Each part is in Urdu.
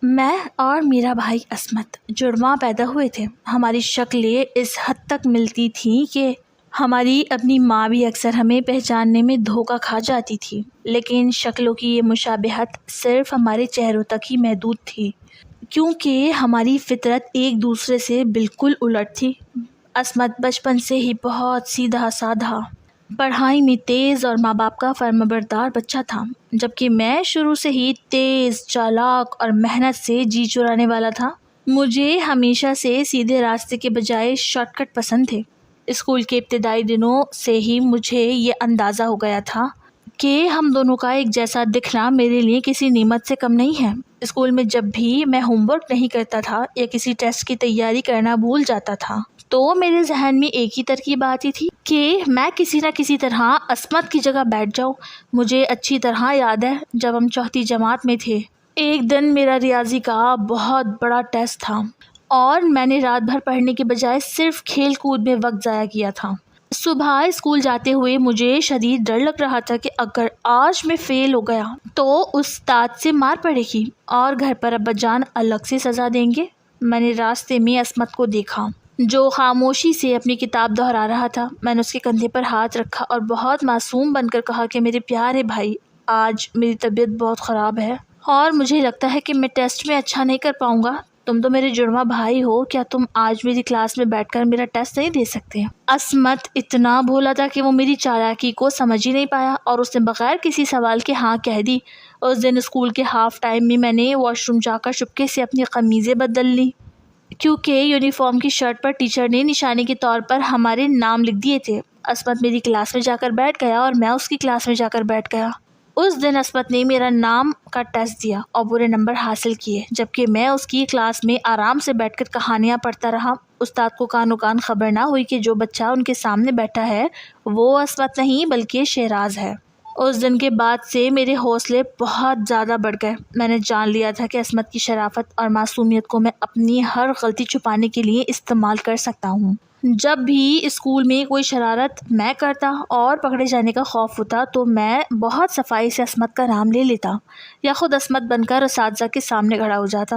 میں اور میرا بھائی عصمت جڑواں پیدا ہوئے تھے۔ ہماری شکلیں اس حد تک ملتی تھیں کہ ہماری اپنی ماں بھی اکثر ہمیں پہچاننے میں دھوکہ کھا جاتی تھی، لیکن شکلوں کی یہ مشابہت صرف ہمارے چہروں تک ہی محدود تھی، کیونکہ ہماری فطرت ایک دوسرے سے بالکل الٹ تھی۔ عصمت بچپن سے ہی بہت سیدھا سادھا، پڑھائی میں تیز اور ماں باپ کا فرمانبردار بچہ تھا، جبکہ میں شروع سے ہی تیز، چالاک اور محنت سے جی چرانے والا تھا۔ مجھے ہمیشہ سے سیدھے راستے کے بجائے شارٹ کٹ پسند تھے۔ اسکول کے ابتدائی دنوں سے ہی مجھے یہ اندازہ ہو گیا تھا کہ ہم دونوں کا ایک جیسا دکھنا میرے لیے کسی نعمت سے کم نہیں ہے۔ اسکول میں جب بھی میں ہوم ورک نہیں کرتا تھا یا کسی ٹیسٹ کی تیاری کرنا بھول جاتا تھا تو میرے ذہن میں ایک ہی ترکیب آتی تھی کہ میں کسی نہ کسی طرح عصمت کی جگہ بیٹھ جاؤں۔ مجھے اچھی طرح یاد ہے جب ہم چوتھی جماعت میں تھے، ایک دن میرا ریاضی کا بہت بڑا ٹیسٹ تھا اور میں نے رات بھر پڑھنے کے بجائے صرف کھیل کود میں وقت ضائع کیا تھا۔ صبح اسکول جاتے ہوئے مجھے شدید ڈر لگ رہا تھا کہ اگر آج میں فیل ہو گیا تو استاد سے مار پڑے گی اور گھر پر ابا جان الگ سے سزا دیں گے۔ میں نے راستے میں عصمت کو دیکھا جو خاموشی سے اپنی کتاب دہرا رہا تھا۔ میں نے اس کے کندھے پر ہاتھ رکھا اور بہت معصوم بن کر کہا کہ میرے پیارے بھائی، آج میری طبیعت بہت خراب ہے اور مجھے لگتا ہے کہ میں ٹیسٹ میں اچھا نہیں کر پاؤں گا۔ تم تو میرے جڑواں بھائی ہو، کیا تم آج میری کلاس میں بیٹھ کر میرا ٹیسٹ نہیں دے سکتے؟ عصمت اتنا بھولا تھا کہ وہ میری چالاکی کو سمجھ ہی نہیں پایا اور اس نے بغیر کسی سوال کے ہاں کہہ دی۔ اس دن اسکول کے ہاف ٹائم میں نے واش روم جا کر چپکے سے اپنی قمیضیں بدل لی، کیونکہ یونیفارم کی شرٹ پر ٹیچر نے نشانی کے طور پر ہمارے نام لکھ دیے تھے۔ عصمت میری کلاس میں جا کر بیٹھ گیا اور میں اس کی کلاس میں جا کر بیٹھ گیا۔ اس دن عصمت نے میرا نام کا ٹیسٹ دیا اور برے نمبر حاصل کیے، جبکہ میں اس کی کلاس میں آرام سے بیٹھ کر کہانیاں پڑھتا رہا۔ استاد کو کانوں کان خبر نہ ہوئی کہ جو بچہ ان کے سامنے بیٹھا ہے وہ عصمت نہیں بلکہ شہراز ہے۔ اس دن کے بعد سے میرے حوصلے بہت زیادہ بڑھ گئے۔ میں نے جان لیا تھا کہ عصمت کی شرافت اور معصومیت کو میں اپنی ہر غلطی چھپانے کے لیے استعمال کر سکتا ہوں۔ جب بھی اسکول میں کوئی شرارت میں کرتا اور پکڑے جانے کا خوف ہوتا تو میں بہت صفائی سے عصمت کا نام لے لیتا یا خود عصمت بن کر اساتذہ کے سامنے کھڑا ہو جاتا۔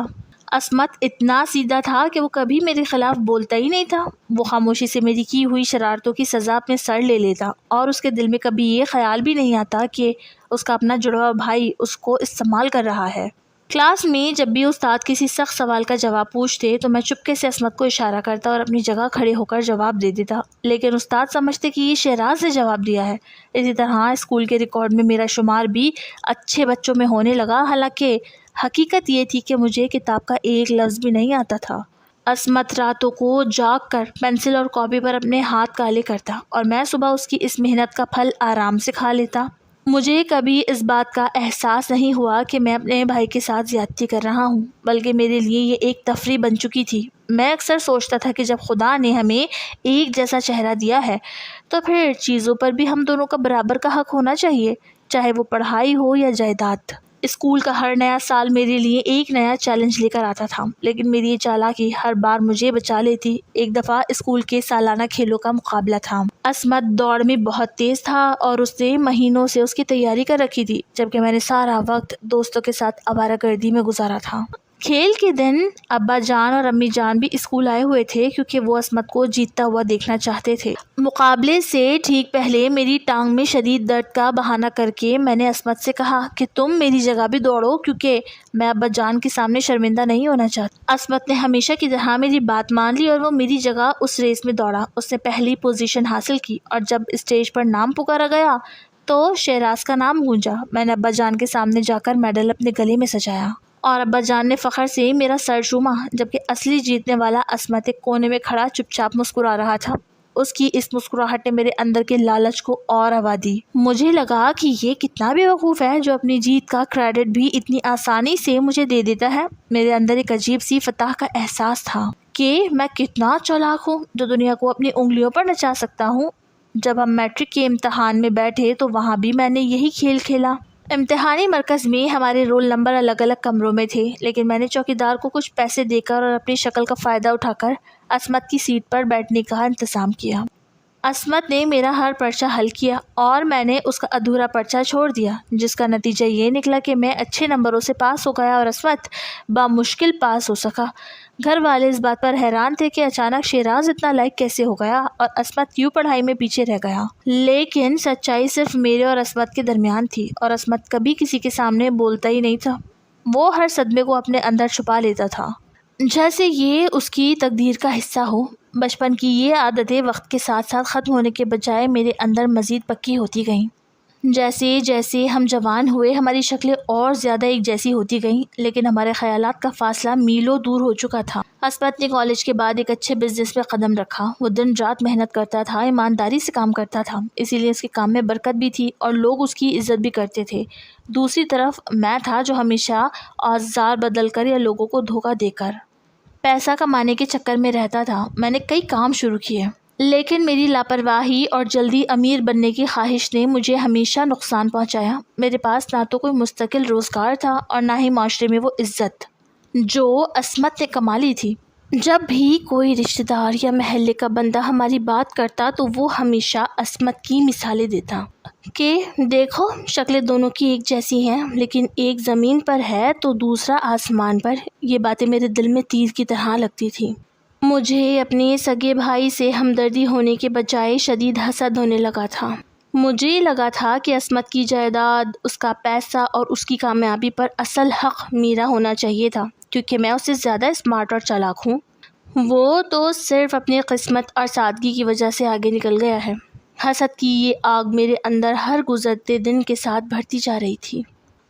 عصمت اتنا سیدھا تھا کہ وہ کبھی میرے خلاف بولتا ہی نہیں تھا۔ وہ خاموشی سے میری کی ہوئی شرارتوں کی سزا اپنے سر لے لیتا اور اس کے دل میں کبھی یہ خیال بھی نہیں آتا کہ اس کا اپنا جڑواں بھائی اس کو استعمال کر رہا ہے۔ کلاس میں جب بھی استاد کسی سخت سوال کا جواب پوچھتے تو میں چپکے سے عصمت کو اشارہ کرتا اور اپنی جگہ کھڑے ہو کر جواب دے دیتا، لیکن استاد سمجھتے کہ یہ شہراز نے جواب دیا ہے۔ اسی طرح اسکول کے ریکارڈ میں میرا شمار بھی اچھے بچوں میں ہونے لگا، حالانکہ حقیقت یہ تھی کہ مجھے کتاب کا ایک لفظ بھی نہیں آتا تھا۔ عصمت راتوں کو جاگ کر پنسل اور کاپی پر اپنے ہاتھ کالے کرتا اور میں صبح اس کی اس محنت کا پھل آرام سے کھا لیتا۔ مجھے کبھی اس بات کا احساس نہیں ہوا کہ میں اپنے بھائی کے ساتھ زیادتی کر رہا ہوں، بلکہ میرے لیے یہ ایک تفریح بن چکی تھی۔ میں اکثر سوچتا تھا کہ جب خدا نے ہمیں ایک جیسا چہرہ دیا ہے تو پھر چیزوں پر بھی ہم دونوں کا برابر کا حق ہونا چاہیے، چاہے وہ پڑھائی ہو یا جائیداد۔ اسکول کا ہر نیا سال میرے لیے ایک نیا چیلنج لے کر آتا تھا، لیکن میری یہ چالاکی ہر بار مجھے بچا لیتی۔ ایک دفعہ اسکول کے سالانہ کھیلوں کا مقابلہ تھا۔ عصمت دوڑ میں بہت تیز تھا اور اس نے مہینوں سے اس کی تیاری کر رکھی تھی، جبکہ میں نے سارا وقت دوستوں کے ساتھ آوارہ گردی میں گزارا تھا۔ کھیل کے دن ابا جان اور امی جان بھی اسکول آئے ہوئے تھے کیونکہ وہ عصمت کو جیتتا ہوا دیکھنا چاہتے تھے۔ مقابلے سے ٹھیک پہلے میری ٹانگ میں شدید درد کا بہانہ کر کے میں نے عصمت سے کہا کہ تم میری جگہ بھی دوڑو، کیونکہ میں ابا جان کے سامنے شرمندہ نہیں ہونا چاہتا۔ عصمت نے ہمیشہ کی طرح میری بات مان لی اور وہ میری جگہ اس ریس میں دوڑا۔ اس نے پہلی پوزیشن حاصل کی اور جب اسٹیج پر نام پکارا گیا تو شہراز کا نام گونجا۔ میں نے ابا جان کے سامنے جا کر میڈل اپنے گلے میں سجایا اور ابا جان نے فخر سے میرا سر چوما، جبکہ اصلی جیتنے والا عصمت ایک کونے میں کھڑا چپ چاپ مسکرا رہا تھا۔ اس کی اس مسکراہٹ نے میرے اندر کے لالچ کو اور ہوا دی۔ مجھے لگا کہ یہ کتنا بے وقوف ہے جو اپنی جیت کا کریڈٹ بھی اتنی آسانی سے مجھے دے دیتا ہے۔ میرے اندر ایک عجیب سی فتح کا احساس تھا کہ میں کتنا چالاک ہوں جو دنیا کو اپنی انگلیوں پر نچا سکتا ہوں۔ جب ہم میٹرک کے امتحان میں بیٹھے تو وہاں بھی میں نے یہی کھیل کھیلا۔ امتحانی مرکز میں ہمارے رول نمبر الگ الگ کمروں میں تھے، لیکن میں نے چوکیدار کو کچھ پیسے دے کر اور اپنی شکل کا فائدہ اٹھا کر عصمت کی سیٹ پر بیٹھنے کا انتظام کیا۔ عصمت نے میرا ہر پرچہ حل کیا اور میں نے اس کا ادھورا پرچہ چھوڑ دیا، جس کا نتیجہ یہ نکلا کہ میں اچھے نمبروں سے پاس ہو گیا اور عصمت بامشکل پاس ہو سکا۔ گھر والے اس بات پر حیران تھے کہ اچانک شیراز اتنا لائق کیسے ہو گیا اور عصمت کیوں پڑھائی میں پیچھے رہ گیا، لیکن سچائی صرف میرے اور عصمت کے درمیان تھی، اور عصمت کبھی کسی کے سامنے بولتا ہی نہیں تھا۔ وہ ہر صدمے کو اپنے اندر چھپا لیتا تھا، جیسے یہ اس کی تقدیر کا حصہ ہو۔ بچپن کی یہ عادتیں وقت کے ساتھ ساتھ ختم ہونے کے بجائے میرے اندر مزید پکی ہوتی گئیں۔ جیسے جیسے ہم جوان ہوئے ہماری شکلیں اور زیادہ ایک جیسی ہوتی گئیں، لیکن ہمارے خیالات کا فاصلہ میلوں دور ہو چکا تھا۔ عصمت نے کالج کے بعد ایک اچھے بزنس میں قدم رکھا۔ وہ دن رات محنت کرتا تھا، ایمانداری سے کام کرتا تھا، اسی لیے اس کے کام میں برکت بھی تھی اور لوگ اس کی عزت بھی کرتے تھے۔ دوسری طرف میں تھا جو ہمیشہ اوزار بدل کر یا لوگوں کو دھوکہ دے کر پیسہ کمانے کے چکر میں رہتا تھا۔ میں نے کئی کام شروع کیے، لیکن میری لاپرواہی اور جلدی امیر بننے کی خواہش نے مجھے ہمیشہ نقصان پہنچایا۔ میرے پاس نہ تو کوئی مستقل روزگار تھا اور نہ ہی معاشرے میں وہ عزت جو عصمت نے کما لی تھی۔ جب بھی کوئی رشتہ دار یا محلے کا بندہ ہماری بات کرتا تو وہ ہمیشہ عصمت کی مثالیں دیتا کہ دیکھو شکلیں دونوں کی ایک جیسی ہیں، لیکن ایک زمین پر ہے تو دوسرا آسمان پر۔ یہ باتیں میرے دل میں تیر کی طرح لگتی تھی۔ مجھے اپنے سگے بھائی سے ہمدردی ہونے کے بجائے شدید حسد ہونے لگا تھا۔ مجھے لگا تھا کہ عصمت کی جائیداد، اس کا پیسہ اور اس کی کامیابی پر اصل حق میرا ہونا چاہیے تھا، کیونکہ میں اس سے زیادہ اسمارٹ اور چالاک ہوں۔ وہ تو صرف اپنی قسمت اور سادگی کی وجہ سے آگے نکل گیا ہے۔ حسد کی یہ آگ میرے اندر ہر گزرتے دن کے ساتھ بڑھتی جا رہی تھی،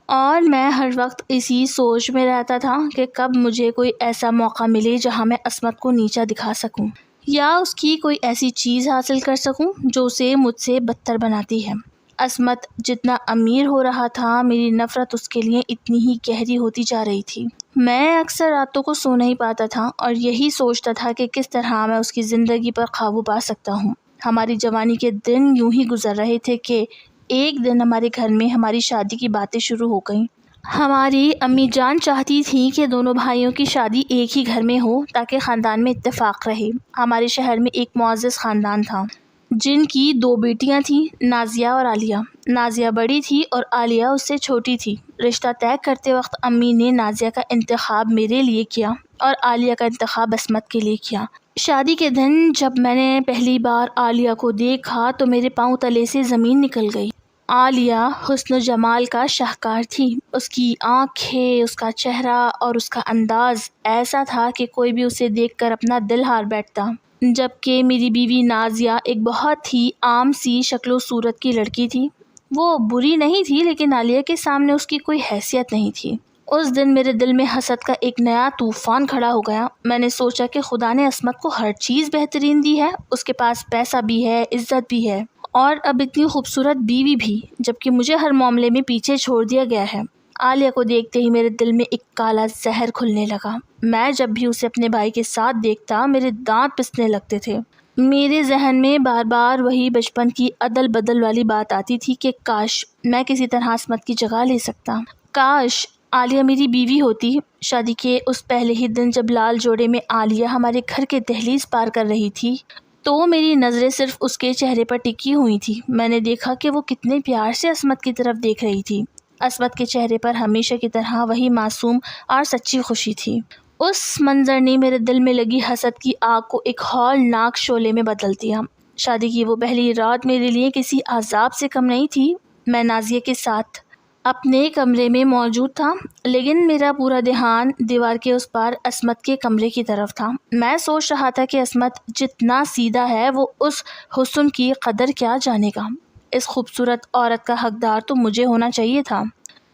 اور میں ہر وقت اسی سوچ میں رہتا تھا کہ کب مجھے کوئی ایسا موقع ملے جہاں میں عصمت کو نیچا دکھا سکوں یا اس کی کوئی ایسی چیز حاصل کر سکوں جو اسے مجھ سے بدتر بناتی ہے۔ عصمت جتنا امیر ہو رہا تھا، میری نفرت اس کے لیے اتنی ہی گہری ہوتی جا رہی تھی۔ میں اکثر راتوں کو سو نہیں پاتا تھا اور یہی سوچتا تھا کہ کس طرح میں اس کی زندگی پر قابو پا سکتا ہوں۔ ہماری جوانی کے دن یوں ہی گزر رہے تھے کہ ایک دن ہمارے گھر میں ہماری شادی کی باتیں شروع ہو گئیں۔ ہماری امی جان چاہتی تھیں کہ دونوں بھائیوں کی شادی ایک ہی گھر میں ہو تاکہ خاندان میں اتفاق رہے۔ ہمارے شہر میں ایک معزز خاندان تھا جن کی 2 بیٹیاں تھیں، نازیہ اور عالیہ۔ نازیہ بڑی تھی اور عالیہ اس سے چھوٹی تھی۔ رشتہ طے کرتے وقت امی نے نازیہ کا انتخاب میرے لیے کیا اور عالیہ کا انتخاب عصمت کے لیے کیا۔ شادی کے دن جب میں نے پہلی بار عالیہ کو دیکھا تو میرے پاؤں تلے سے زمین نکل گئی۔ عالیہ حسن و جمال کا شاہکار تھی۔ اس کی آنکھیں، اس کا چہرہ اور اس کا انداز ایسا تھا کہ کوئی بھی اسے دیکھ کر اپنا دل ہار بیٹھتا، جبکہ میری بیوی نازیہ ایک بہت ہی عام سی شکل و صورت کی لڑکی تھی۔ وہ بری نہیں تھی، لیکن عالیہ کے سامنے اس کی کوئی حیثیت نہیں تھی۔ اس دن میرے دل میں حسد کا ایک نیا طوفان کھڑا ہو گیا۔ میں نے سوچا کہ خدا نے عصمت کو ہر چیز بہترین دی ہے، اس کے پاس پیسہ بھی ہے، عزت بھی ہے اور اب اتنی خوبصورت بیوی بھی، جبکہ مجھے ہر معاملے میں پیچھے چھوڑ دیا گیا ہے۔ عالیہ کو دیکھتے ہی میرے دل میں ایک کالا زہر کھلنے لگا۔ میں جب بھی اسے اپنے بھائی کے ساتھ دیکھتا میرے دانت پسنے لگتے تھے۔ میرے ذہن میں بار بار وہی بچپن کی عدل بدل والی بات آتی تھی کہ کاش میں کسی طرح عصمت کی جگہ لے سکتا، کاش عالیہ میری بیوی ہوتی۔ شادی کے اس پہلے ہی دن جب لال جوڑے میں عالیہ ہمارے گھر کے دہلیز پار کر رہی تھی تو میری نظریں صرف اس کے چہرے پر ٹکی ہوئی تھی۔ میں نے دیکھا کہ وہ کتنے پیار سے عصمت کی طرف دیکھ رہی تھی۔ عصمت کے چہرے پر ہمیشہ کی طرح وہی معصوم اور سچی خوشی تھی۔ اس منظر نے میرے دل میں لگی حسد کی آگ کو ایک ہولناک شعلے میں بدل دیا۔ شادی کی وہ پہلی رات میرے لیے کسی عذاب سے کم نہیں تھی۔ میں نازیہ کے ساتھ اپنے کمرے میں موجود تھا، لیکن میرا پورا دھیان دیوار کے اس پار عصمت کے کمرے کی طرف تھا۔ میں سوچ رہا تھا کہ عصمت جتنا سیدھا ہے وہ اس حسن کی قدر کیا جانے گا۔ اس خوبصورت عورت کا حقدار تو مجھے ہونا چاہیے تھا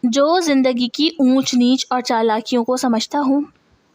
جو زندگی کی اونچ نیچ اور چالاکیوں کو سمجھتا ہوں۔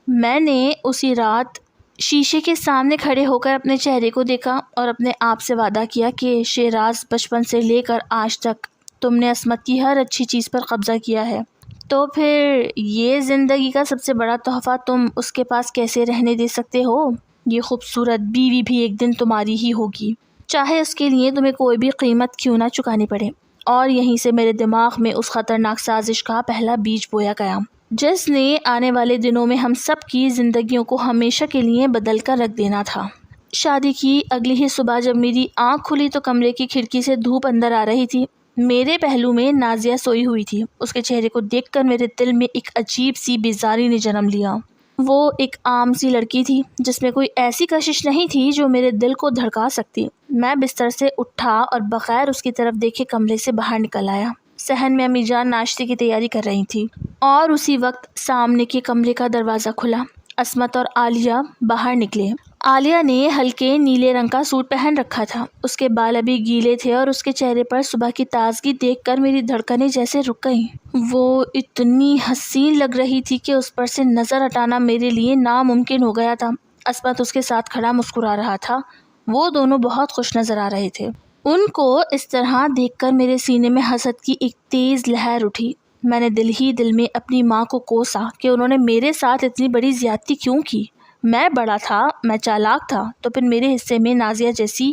میں نے اسی رات شیشے کے سامنے کھڑے ہو کر اپنے چہرے کو دیکھا اور اپنے آپ سے وعدہ کیا کہ شیراز، بچپن سے لے کر آج تک تم نے عصمت کی ہر اچھی چیز پر قبضہ کیا ہے، تو پھر یہ زندگی کا سب سے بڑا تحفہ تم اس کے پاس کیسے رہنے دے سکتے ہو؟ یہ خوبصورت بیوی بھی ایک دن تمہاری ہی ہوگی، چاہے اس کے لیے تمہیں کوئی بھی قیمت کیوں نہ چکانی پڑے۔ اور یہیں سے میرے دماغ میں اس خطرناک سازش کا پہلا بیج بویا گیا جس نے آنے والے دنوں میں ہم سب کی زندگیوں کو ہمیشہ کے لیے بدل کر رکھ دینا تھا۔ شادی کی اگلی ہی صبح جب میری آنکھ کھلی تو کمرے کی کھڑکی سے دھوپ اندر آ رہی تھی۔ میرے پہلو میں نازیہ سوئی ہوئی تھی۔ اس کے چہرے کو دیکھ کر میرے دل میں ایک عجیب سی بیزاری نے جنم لیا۔ وہ ایک عام سی لڑکی تھی جس میں کوئی ایسی کشش نہیں تھی جو میرے دل کو دھڑکا سکتی۔ میں بستر سے اٹھا اور بغیر اس کی طرف دیکھے کمرے سے باہر نکل آیا۔ صحن میں امی جان ناشتے کی تیاری کر رہی تھی اور اسی وقت سامنے کے کمرے کا دروازہ کھلا۔ عصمت اور عالیہ باہر نکلے۔ عالیہ نے ہلکے نیلے رنگ کا سوٹ پہن رکھا تھا۔ اس کے بال ابھی گیلے تھے اور اس کے چہرے پر صبح کی تازگی دیکھ کر میری دھڑکنیں جیسے رک گئیں۔ وہ اتنی حسین لگ رہی تھی کہ اس پر سے نظر ہٹانا میرے لیے ناممکن ہو گیا تھا۔ عصمت اس کے ساتھ کھڑا مسکرا رہا تھا۔ وہ دونوں بہت خوش نظر آ رہے تھے۔ ان کو اس طرح دیکھ کر میرے سینے میں حسد کی ایک تیز لہر اٹھی۔ میں نے دل ہی دل میں اپنی ماں کو کوسا کہ انہوں نے میرے ساتھ اتنی بڑی زیادتی کیوں کی۔ میں بڑا تھا، میں چالاک تھا، تو پھر میرے حصے میں نازیہ جیسی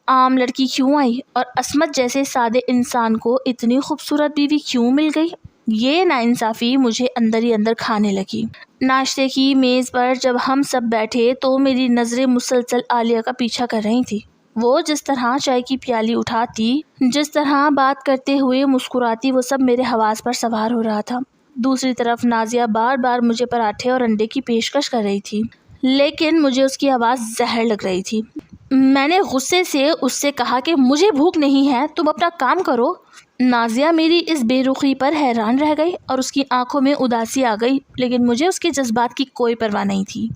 عام لڑکی کیوں آئی اور عصمت جیسے سادے انسان کو اتنی خوبصورت بیوی کیوں مل گئی؟ یہ ناانصافی مجھے اندر ہی اندر کھانے لگی۔ ناشتے کی میز پر جب ہم سب بیٹھے تو میری نظریں مسلسل عالیہ کا پیچھا کر رہی تھی۔ وہ جس طرح چائے کی پیالی اٹھاتی، جس طرح بات کرتے ہوئے مسکراتی، وہ سب میرے حواس پر سوار ہو رہا تھا۔ دوسری طرف نازیہ بار بار مجھے پراٹھے اور انڈے کی پیشکش کر رہی تھی، لیکن مجھے اس کی آواز زہر لگ رہی تھی۔ میں نے غصے سے اس سے کہا کہ مجھے بھوک نہیں ہے، تم اپنا کام کرو۔ نازیہ میری اس بے رخی پر حیران رہ گئی اور اس کی آنکھوں میں اداسی آ گئی، لیکن مجھے اس کے جذبات کی کوئی پرواہ نہیں تھی۔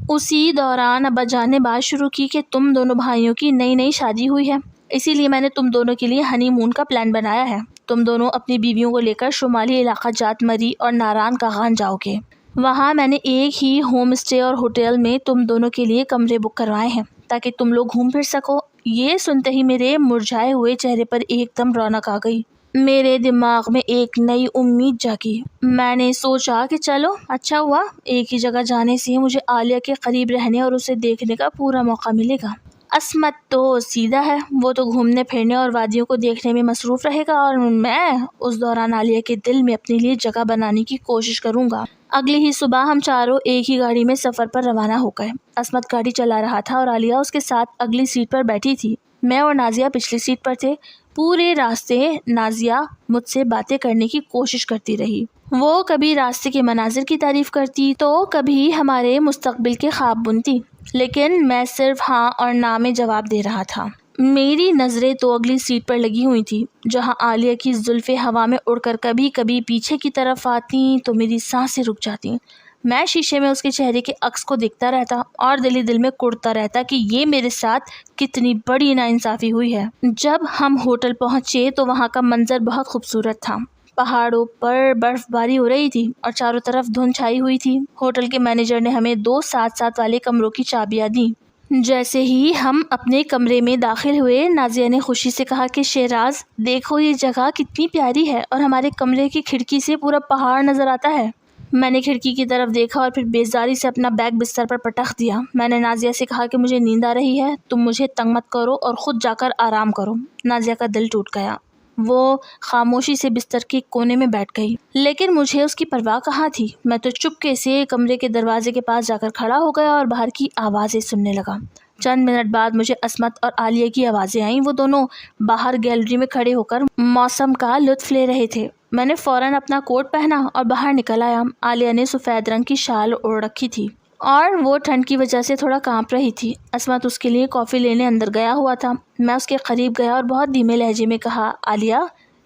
اسی دوران ابا جان نے بات شروع کی کہ تم دونوں بھائیوں کی نئی نئی شادی ہوئی ہے، اسی لیے میں نے تم دونوں کے لیے ہنی مون کا پلان بنایا ہے۔ تم دونوں اپنی بیویوں کو لے کر شمالی علاقہ جات مری اور ناران کاغان جاؤ گے۔ وہاں میں نے ایک ہی ہوم اسٹے اور ہوٹل میں تم دونوں کے لیے کمرے بک کروائے ہیں تاکہ تم لوگ گھوم پھر سکو۔ یہ سنتے ہی میرے مرجھائے ہوئے چہرے پر ایک دم رونق آ گئی۔ میرے دماغ میں ایک نئی امید جاگی۔ میں نے سوچا کہ چلو اچھا ہوا، ایک ہی جگہ جانے سے مجھے عالیہ کے قریب رہنے اور اسے دیکھنے کا پورا موقع ملے گا۔ عصمت تو سیدھا ہے، وہ تو گھومنے پھرنے اور وادیوں کو دیکھنے میں مصروف رہے گا اور میں اس دوران عالیہ کے دل میں اپنے لیے جگہ بنانے کی کوشش کروں گا۔ اگلی ہی صبح ہم چاروں ایک ہی گاڑی میں سفر پر روانہ ہو گئے۔ عصمت گاڑی چلا رہا تھا اور عالیہ اس کے ساتھ اگلی سیٹ پر بیٹھی تھی۔ میں اور نازیہ پچھلی سیٹ پر تھے۔ پورے راستے نازیہ مجھ سے باتیں کرنے کی کوشش کرتی رہی۔ وہ کبھی راستے کے مناظر کی تعریف کرتی تو کبھی ہمارے مستقبل کے خواب بنتی، لیکن میں صرف ہاں اور نہ میں جواب دے رہا تھا۔ میری نظریں تو اگلی سیٹ پر لگی ہوئی تھی جہاں عالیہ کی زلفیں ہوا میں اڑ کر کبھی کبھی پیچھے کی طرف آتی تو میری سانسیں رک جاتی۔ میں شیشے میں اس کے چہرے کے عکس کو دیکھتا رہتا اور دل ہی دل میں کڑتا رہتا کہ یہ میرے ساتھ کتنی بڑی ناانصافی ہوئی ہے۔ جب ہم ہوٹل پہنچے تو وہاں کا منظر بہت خوبصورت تھا۔ پہاڑوں پر برف باری ہو رہی تھی اور چاروں طرف دھند چھائی ہوئی تھی۔ ہوٹل کے مینیجر نے ہمیں 2 ساتھ والے کمروں کی چابیاں دیں۔ جیسے ہی ہم اپنے کمرے میں داخل ہوئے، نازیہ نے خوشی سے کہا کہ شہراز دیکھو یہ جگہ کتنی پیاری ہے اور ہمارے کمرے کی کھڑکی سے پورا پہاڑ نظر آتا ہے۔ میں نے کھڑکی کی طرف دیکھا اور پھر بیزاری سے اپنا بیگ بستر پر پٹخ دیا۔ میں نے نازیہ سے کہا کہ مجھے نیند آ رہی ہے، تم مجھے تنگ مت کرو اور خود جا کر آرام کرو۔ نازیہ کا دل ٹوٹ گیا۔ وہ خاموشی سے بستر کے کونے میں بیٹھ گئی، لیکن مجھے اس کی پرواہ کہاں تھی۔ میں تو چپکے سے کمرے کے دروازے کے پاس جا کر کھڑا ہو گیا اور باہر کی آوازیں سننے لگا۔ چند منٹ بعد مجھے عصمت اور عالیہ کی آوازیں آئیں۔ وہ دونوں باہر گیلری میں کھڑے ہو کر موسم کا لطف لے رہے تھے۔ میں نے فوراً اپنا کوٹ پہنا اور باہر نکل آیا۔ عالیہ نے سفید رنگ کی شال اوڑھ رکھی تھی اور وہ ٹھنڈ کی وجہ سے تھوڑا کانپ رہی تھی۔ عصمت اس کے لیے کافی لینے اندر گیا ہوا تھا۔ میں اس کے قریب گیا اور بہت دھیمے لہجے میں کہا، عالیہ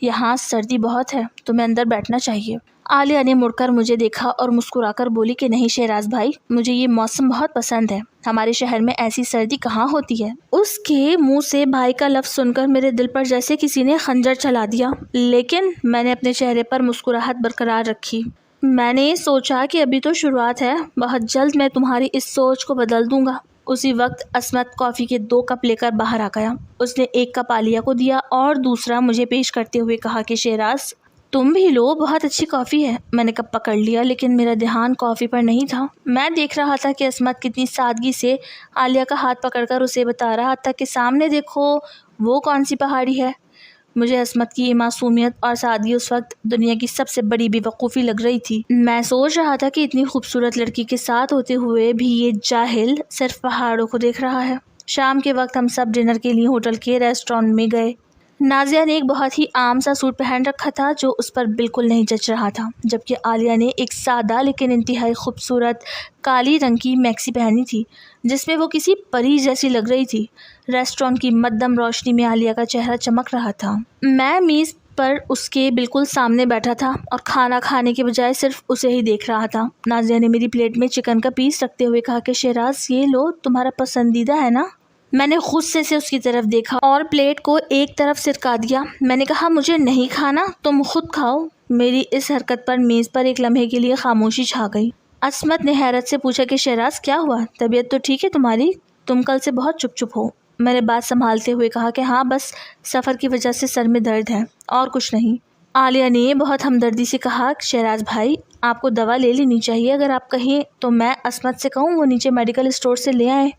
یہاں سردی بہت ہے، تمہیں اندر بیٹھنا چاہیے۔ عالیہ نے مڑ کر مجھے دیکھا اور مسکرا کر بولی کہ نہیں شہراز بھائی، مجھے یہ موسم بہت پسند ہے، ہمارے شہر میں ایسی سردی کہاں ہوتی ہے۔ اس کے منہ سے بھائی کا لفظ سن کر میرے دل پر جیسے کسی نے خنجر چلا دیا، لیکن میں نے اپنے چہرے پر مسکراہٹ برقرار رکھی۔ میں نے سوچا کہ ابھی تو شروعات ہے، بہت جلد میں تمہاری اس سوچ کو بدل دوں گا۔ اسی وقت عصمت کافی کے 2 کپ لے کر باہر آ گیا۔ اس نے 1 کپ عالیہ کو دیا اور دوسرا مجھے پیش کرتے ہوئے کہا کہ شہراز تم بھی لو، بہت اچھی کافی ہے۔ میں نے کپ پکڑ لیا، لیکن میرا دھیان کافی پر نہیں تھا۔ میں دیکھ رہا تھا کہ عصمت کتنی سادگی سے عالیہ کا ہاتھ پکڑ کر اسے بتا رہا تھا کہ سامنے دیکھو وہ کون سی پہاڑی ہے۔ مجھے عصمت کی معصومیت اور سادگی اس وقت دنیا کی سب سے بڑی بے وقوفی لگ رہی تھی۔ میں سوچ رہا تھا کہ اتنی خوبصورت لڑکی کے ساتھ ہوتے ہوئے بھی یہ جاہل صرف پہاڑوں کو دیکھ رہا ہے۔ شام کے وقت ہم سب ڈنر کے لیے ہوٹل کے ریسٹورینٹ میں گئے۔ نازیہ نے ایک بہت ہی عام سا سوٹ پہن رکھا تھا جو اس پر بالکل نہیں جچ رہا تھا، جبکہ عالیہ نے ایک سادہ لیکن انتہائی خوبصورت کالی رنگ کی میکسی پہنی تھی جس میں وہ کسی پری جیسی لگ رہی تھی۔ ریسٹورینٹ کی مدھم روشنی میں عالیہ کا چہرہ چمک رہا تھا۔ میں میز پر اس کے بالکل سامنے بیٹھا تھا اور کھانا کھانے کے بجائے صرف اسے ہی دیکھ رہا تھا۔ نازیہ نے میری پلیٹ میں چکن کا پیس رکھتے ہوئے کہا کہ شہراز یہ لو، تمہارا پسندیدہ ہے نا؟ میں نے غصے سے اس کی طرف دیکھا اور پلیٹ کو ایک طرف سرکا دیا۔ میں نے کہا مجھے نہیں کھانا، تم خود کھاؤ۔ میری اس حرکت پر میز پر ایک لمحے کے لیے خاموشی چھا گئی۔ عصمت نے حیرت سے پوچھا کہ شہراز کیا ہوا؟ طبیعت تو ٹھیک ہے تمہاری؟ تم کل سے بہت چپ چپ ہو۔ میں نے بات سنبھالتے ہوئے کہا کہ ہاں بس سفر کی وجہ سے سر میں درد ہے اور کچھ نہیں۔ عالیہ نے بہت ہمدردی سے کہا شہراز بھائی آپ کو دوا لے لینی چاہیے، اگر آپ کہیں تو میں عصمت سے کہوں وہ نیچے میڈیکل اسٹور سے لے آئے۔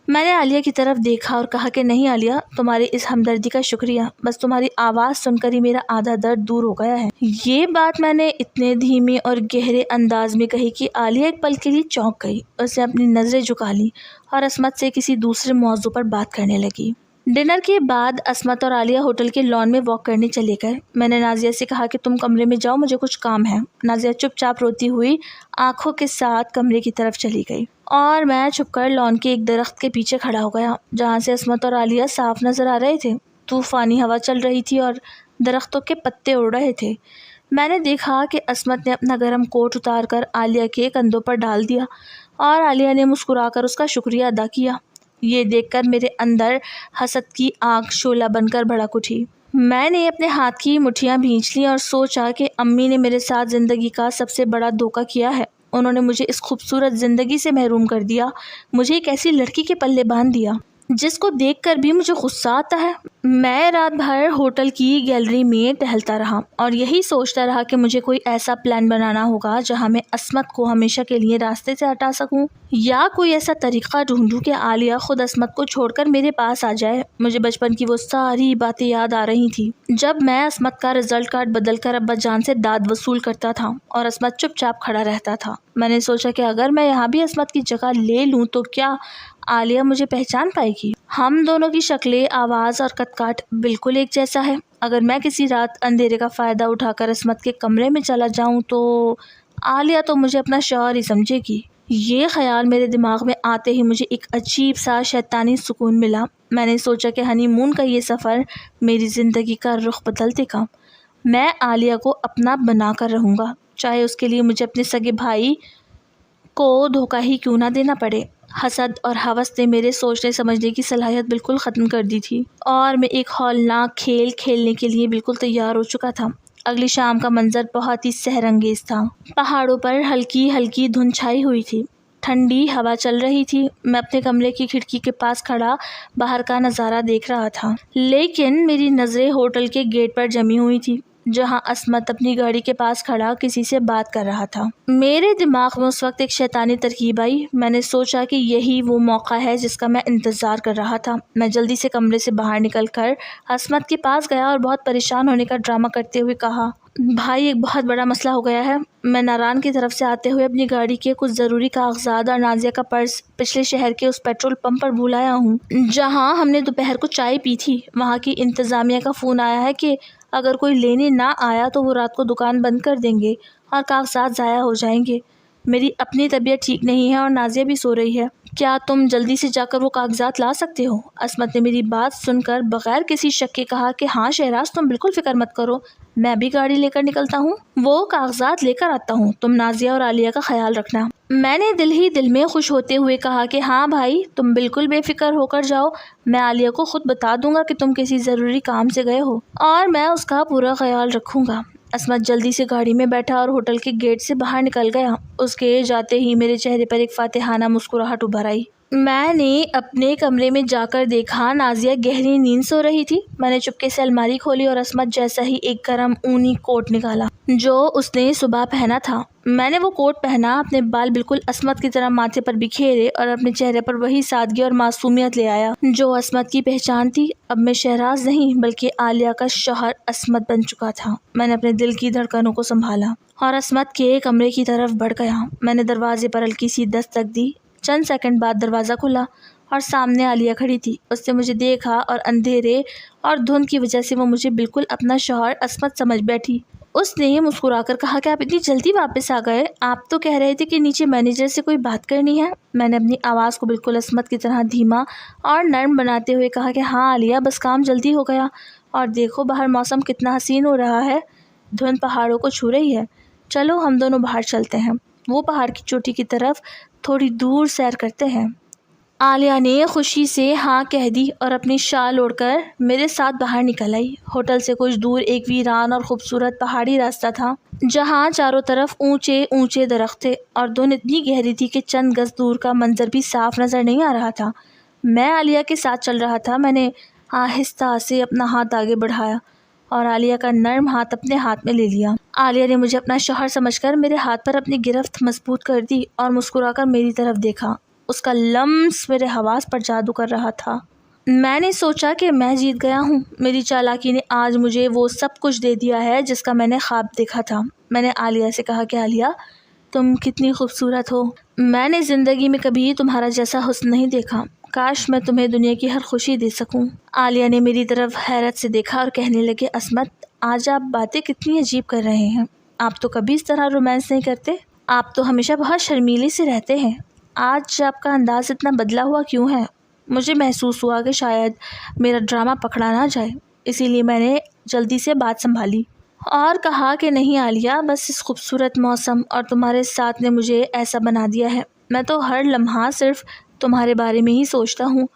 میں نے عالیہ کی طرف دیکھا اور کہا کہ نہیں عالیہ، تمہاری اس ہمدردی کا شکریہ، بس تمہاری آواز سن کر ہی میرا آدھا درد دور ہو گیا ہے۔ یہ بات میں نے اتنے دھیمے اور گہرے انداز میں کہی کہ عالیہ ایک پل کے لیے چونک گئی، اس نے اپنی نظریں جھکا لی اور عصمت سے کسی دوسرے موضوع پر بات کرنے لگی۔ ڈنر کے بعد عصمت اور عالیہ ہوٹل کے لان میں واک کرنے چلے گئے۔ میں نے نازیہ سے کہا کہ تم کمرے میں جاؤ، مجھے کچھ کام ہے۔ نازیہ چپ چاپ روتی ہوئی آنکھوں کے ساتھ کمرے کی طرف چلی گئی اور میں چھپ کر لان کے ایک درخت کے پیچھے کھڑا ہو گیا جہاں سے عصمت اور عالیہ صاف نظر آ رہے تھے۔ طوفانی ہوا چل رہی تھی اور درختوں کے پتے اڑ رہے تھے۔ میں نے دیکھا کہ عصمت نے اپنا گرم کوٹ اتار کر عالیہ کے کندھوں پر ڈال دیا اور عالیہ نے مسکرا کر اس کا شکریہ ادا کیا۔ یہ دیکھ کر میرے اندر حسد کی آگ شعلہ بن کر بھڑک اٹھی۔ میں نے اپنے ہاتھ کی مٹھیاں بھینچ لیں اور سوچا کہ امی نے میرے ساتھ زندگی کا سب سے بڑا دھوکہ کیا ہے۔ انہوں نے مجھے اس خوبصورت زندگی سے محروم کر دیا، مجھے ایک ایسی لڑکی کے پلے باندھ دیا جس کو دیکھ کر بھی مجھے غصہ آتا ہے۔ میں رات بھر ہوٹل کی گیلری میں ٹہلتا رہا اور یہی سوچتا رہا کہ مجھے کوئی ایسا پلان بنانا ہوگا جہاں میں عصمت کو ہمیشہ کے لیے راستے سے ہٹا سکوں، یا کوئی ایسا طریقہ ڈھونڈوں کہ عالیہ خود عصمت کو چھوڑ کر میرے پاس آ جائے۔ مجھے بچپن کی وہ ساری باتیں یاد آ رہی تھی جب میں عصمت کا رزلٹ کارڈ بدل کر ابا جان سے داد وصول کرتا تھا اور عصمت چپ چاپ کھڑا رہتا تھا۔ میں نے سوچا کہ اگر میں یہاں بھی عصمت کی جگہ لے لوں تو کیا عالیہ مجھے پہچان پائے گی؟ ہم دونوں کی شکلیں، آواز اور قد کاٹ بالکل ایک جیسا ہے۔ اگر میں کسی رات اندھیرے کا فائدہ اٹھا کر عصمت کے کمرے میں چلا جاؤں تو عالیہ تو مجھے اپنا شوہر ہی سمجھے گی۔ یہ خیال میرے دماغ میں آتے ہی مجھے ایک عجیب سا شیطانی سکون ملا۔ میں نے سوچا کہ ہنی مون کا یہ سفر میری زندگی کا رخ بدل دے گا۔ میں عالیہ کو اپنا بنا کر رہوں گا، چاہے اس کے لیے مجھے اپنے سگے بھائی کو دھوکہ ہی کیوں نہ دینا پڑے۔ حسد اور ہوس نے میرے سوچنے سمجھنے کی صلاحیت بالکل ختم کر دی تھی اور میں ایک ہولناک کھیل کھیلنے کے لیے بالکل تیار ہو چکا تھا۔ اگلی شام کا منظر بہت ہی سحر انگیز تھا۔ پہاڑوں پر ہلکی ہلکی دھند چھائی ہوئی تھی، ٹھنڈی ہوا چل رہی تھی۔ میں اپنے کمرے کی کھڑکی کے پاس کھڑا باہر کا نظارہ دیکھ رہا تھا، لیکن میری نظریں ہوٹل کے گیٹ پر جمی ہوئی تھی جہاں عصمت اپنی گاڑی کے پاس کھڑا کسی سے بات کر رہا تھا۔ میرے دماغ میں اس وقت ایک شیطانی ترکیب آئی۔ میں نے سوچا کہ یہی وہ موقع ہے جس کا میں انتظار کر رہا تھا۔ میں جلدی سے کمرے سے باہر نکل کر عصمت کے پاس گیا اور بہت پریشان ہونے کا ڈرامہ کرتے ہوئے کہا بھائی ایک بہت بڑا مسئلہ ہو گیا ہے۔ میں ناران کی طرف سے آتے ہوئے اپنی گاڑی کے کچھ ضروری کاغذات اور نازیہ کا پرس پچھلے شہر کے اس پیٹرول پمپ پر بھول آیا ہوں جہاں ہم نے دوپہر کو چائے پی تھی۔ وہاں کی انتظامیہ کا فون آیا ہے کہ اگر کوئی لینے نہ آیا تو وہ رات کو دکان بند کر دیں گے اور کاغذات ضائع ہو جائیں گے۔ میری اپنی طبیعت ٹھیک نہیں ہے اور نازیہ بھی سو رہی ہے، کیا تم جلدی سے جا کر وہ کاغذات لا سکتے ہو؟ عصمت نے میری بات سن کر بغیر کسی شک کے کہا کہ ہاں شہراز تم بالکل فکر مت کرو، میں بھی گاڑی لے کر نکلتا ہوں، وہ کاغذات لے کر آتا ہوں، تم نازیہ اور عالیہ کا خیال رکھنا۔ میں نے دل ہی دل میں خوش ہوتے ہوئے کہا کہ ہاں بھائی تم بالکل بے فکر ہو کر جاؤ، میں عالیہ کو خود بتا دوں گا کہ تم کسی ضروری کام سے گئے ہو اور میں اس کا پورا خیال رکھوں گا۔ عصمت جلدی سے گاڑی میں بیٹھا اور ہوٹل کے گیٹ سے باہر نکل گیا۔ اس کے جاتے ہی میرے چہرے پر ایک فاتحانہ مسکراہٹ ابھر آئی۔ میں نے اپنے کمرے میں جا کر دیکھا نازیہ گہری نیند سو رہی تھی۔ میں نے چپکے سے الماری کھولی اور عصمت جیسا ہی ایک گرم اونی کوٹ نکالا جو اس نے صبح پہنا تھا۔ میں نے وہ کوٹ پہنا، اپنے بال بالکل عصمت کی طرح ماتھے پر بکھیرے اور اپنے چہرے پر وہی سادگی اور معصومیت لے آیا جو عصمت کی پہچان تھی۔ اب میں شہراز نہیں بلکہ عالیہ کا شوہر عصمت بن چکا تھا۔ میں نے اپنے دل کی دھڑکنوں کو سنبھالا اور عصمت کے کمرے کی طرف بڑھ گیا۔ میں نے دروازے پر ہلکی سی دستک دی، چند سیکنڈ بعد دروازہ کھلا اور سامنے عالیہ کھڑی تھی۔ اس نے مجھے دیکھا اور اندھیرے اور دھند کی وجہ سے وہ مجھے بالکل اپنا شوہر عصمت سمجھ بیٹھی۔ اس نے مسکرا کر کہا کہ آپ اتنی جلدی واپس آ گئے؟ آپ تو کہہ رہے تھے کہ نیچے مینیجر سے کوئی بات کرنی ہے۔ میں نے اپنی آواز کو بالکل عصمت کی طرح دھیما اور نرم بناتے ہوئے کہا کہ ہاں عالیہ، بس کام جلدی ہو گیا، اور دیکھو باہر موسم کتنا حسین ہو رہا ہے، دھند پہاڑوں کو چھو رہی ہے، چلو ہم دونوں باہر چلتے ہیں، وہ پہاڑ کی چوٹی کی طرف تھوڑی دور سیر کرتے ہیں۔ عالیہ نے خوشی سے ہاں کہہ دی اور اپنی شال اوڑھ کر میرے ساتھ باہر نکل آئی۔ ہوٹل سے کچھ دور ایک ویران اور خوبصورت پہاڑی راستہ تھا، جہاں چاروں طرف اونچے اونچے درخت تھے اور دھند اتنی گہری تھی کہ چند گز دور کا منظر بھی صاف نظر نہیں آ رہا تھا۔ میں عالیہ کے ساتھ چل رہا تھا۔ میں نے آہستہ سے اپنا ہاتھ آگے بڑھایا اور عالیہ کا نرم ہاتھ اپنے ہاتھ میں لے لیا۔ عالیہ نے مجھے اپنا شوہر سمجھ کر میرے ہاتھ پر اپنی گرفت مضبوط کر دی اور مسکرا کر میری طرف دیکھا۔ اس کا لمس میرے حواس پر جادو کر رہا تھا۔ میں نے سوچا کہ میں جیت گیا ہوں، میری چالاکی نے آج مجھے وہ سب کچھ دے دیا ہے جس کا میں نے خواب دیکھا تھا۔ میں نے عالیہ سے کہا کہ عالیہ، تم کتنی خوبصورت ہو، میں نے زندگی میں کبھی تمہارا جیسا حسن نہیں دیکھا، کاش میں تمہیں دنیا کی ہر خوشی دے سکوں۔ عالیہ نے میری طرف حیرت سے دیکھا اور کہنے لگے، عصمت، آج آپ باتیں کتنی عجیب کر رہے ہیں، آپ تو کبھی اس طرح رومانس نہیں کرتے، آپ تو ہمیشہ بہت شرمیلی سے رہتے ہیں، آج آپ کا انداز اتنا بدلا ہوا کیوں ہے؟ مجھے محسوس ہوا کہ شاید میرا ڈرامہ پکڑا نہ جائے، اسی لیے میں نے جلدی سے بات سنبھالی اور کہا کہ نہیں عالیہ، بس اس خوبصورت موسم اور تمہارے ساتھ نے مجھے ایسا بنا دیا ہے، میں تو ہر لمحہ صرف تمہارے بارے میں ہی سوچتا ہوں۔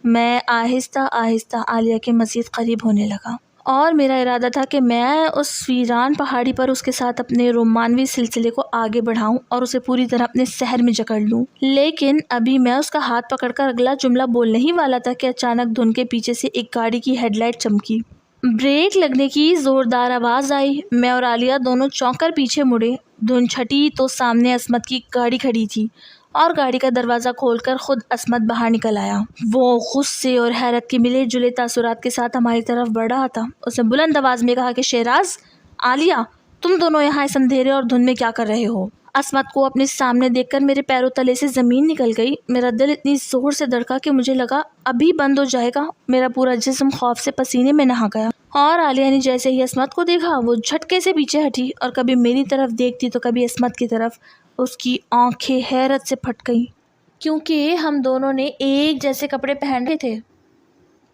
میں آہستہ آہستہ عالیہ کے مزید قریب ہونے لگا اور میرا ارادہ تھا کہ میں اس ویران پہاڑی پر اس کے ساتھ اپنے رومانوی سلسلے کو آگے بڑھاؤں اور اسے پوری طرح اپنے سحر میں جکڑ لوں، لیکن ابھی میں اس کا ہاتھ پکڑ کر اگلا جملہ بولنے ہی والا تھا کہ اچانک دھند کے پیچھے سے ایک گاڑی کی ہیڈ لائٹ چمکی، بریک لگنے کی زوردار آواز آئی، میں اور عالیہ دونوں چونک کر پیچھے مڑے۔ دھند چھٹی تو سامنے عصمت کی گاڑی کھڑی تھی اور گاڑی کا دروازہ کھول کر خود عصمت باہر نکل آیا۔ وہ غصے اور حیرت کے ملے جلے تاثرات کے ساتھ ہماری طرف بڑھ رہا تھا۔ اس نے بلند آواز میں کہا کہ شہراز، عالیہ، تم دونوں یہاں اس اندھیرے اور دھند میں کیا کر رہے ہو؟ عصمت کو اپنے سامنے دیکھ کر میرے پیروں تلے سے زمین نکل گئی، میرا دل اتنی زور سے دھڑکا کہ مجھے لگا ابھی بند ہو جائے گا، میرا پورا جسم خوف سے پسینے میں نہا گیا، اور عالیہ نے جیسے ہی عصمت کو دیکھا وہ جھٹکے سے پیچھے ہٹی اور کبھی میری طرف دیکھتی تو کبھی عصمت کی طرف۔ اس کی آنکھیں حیرت سے پھٹ گئیں کیونکہ ہم دونوں نے ایک جیسے کپڑے پہنے تھے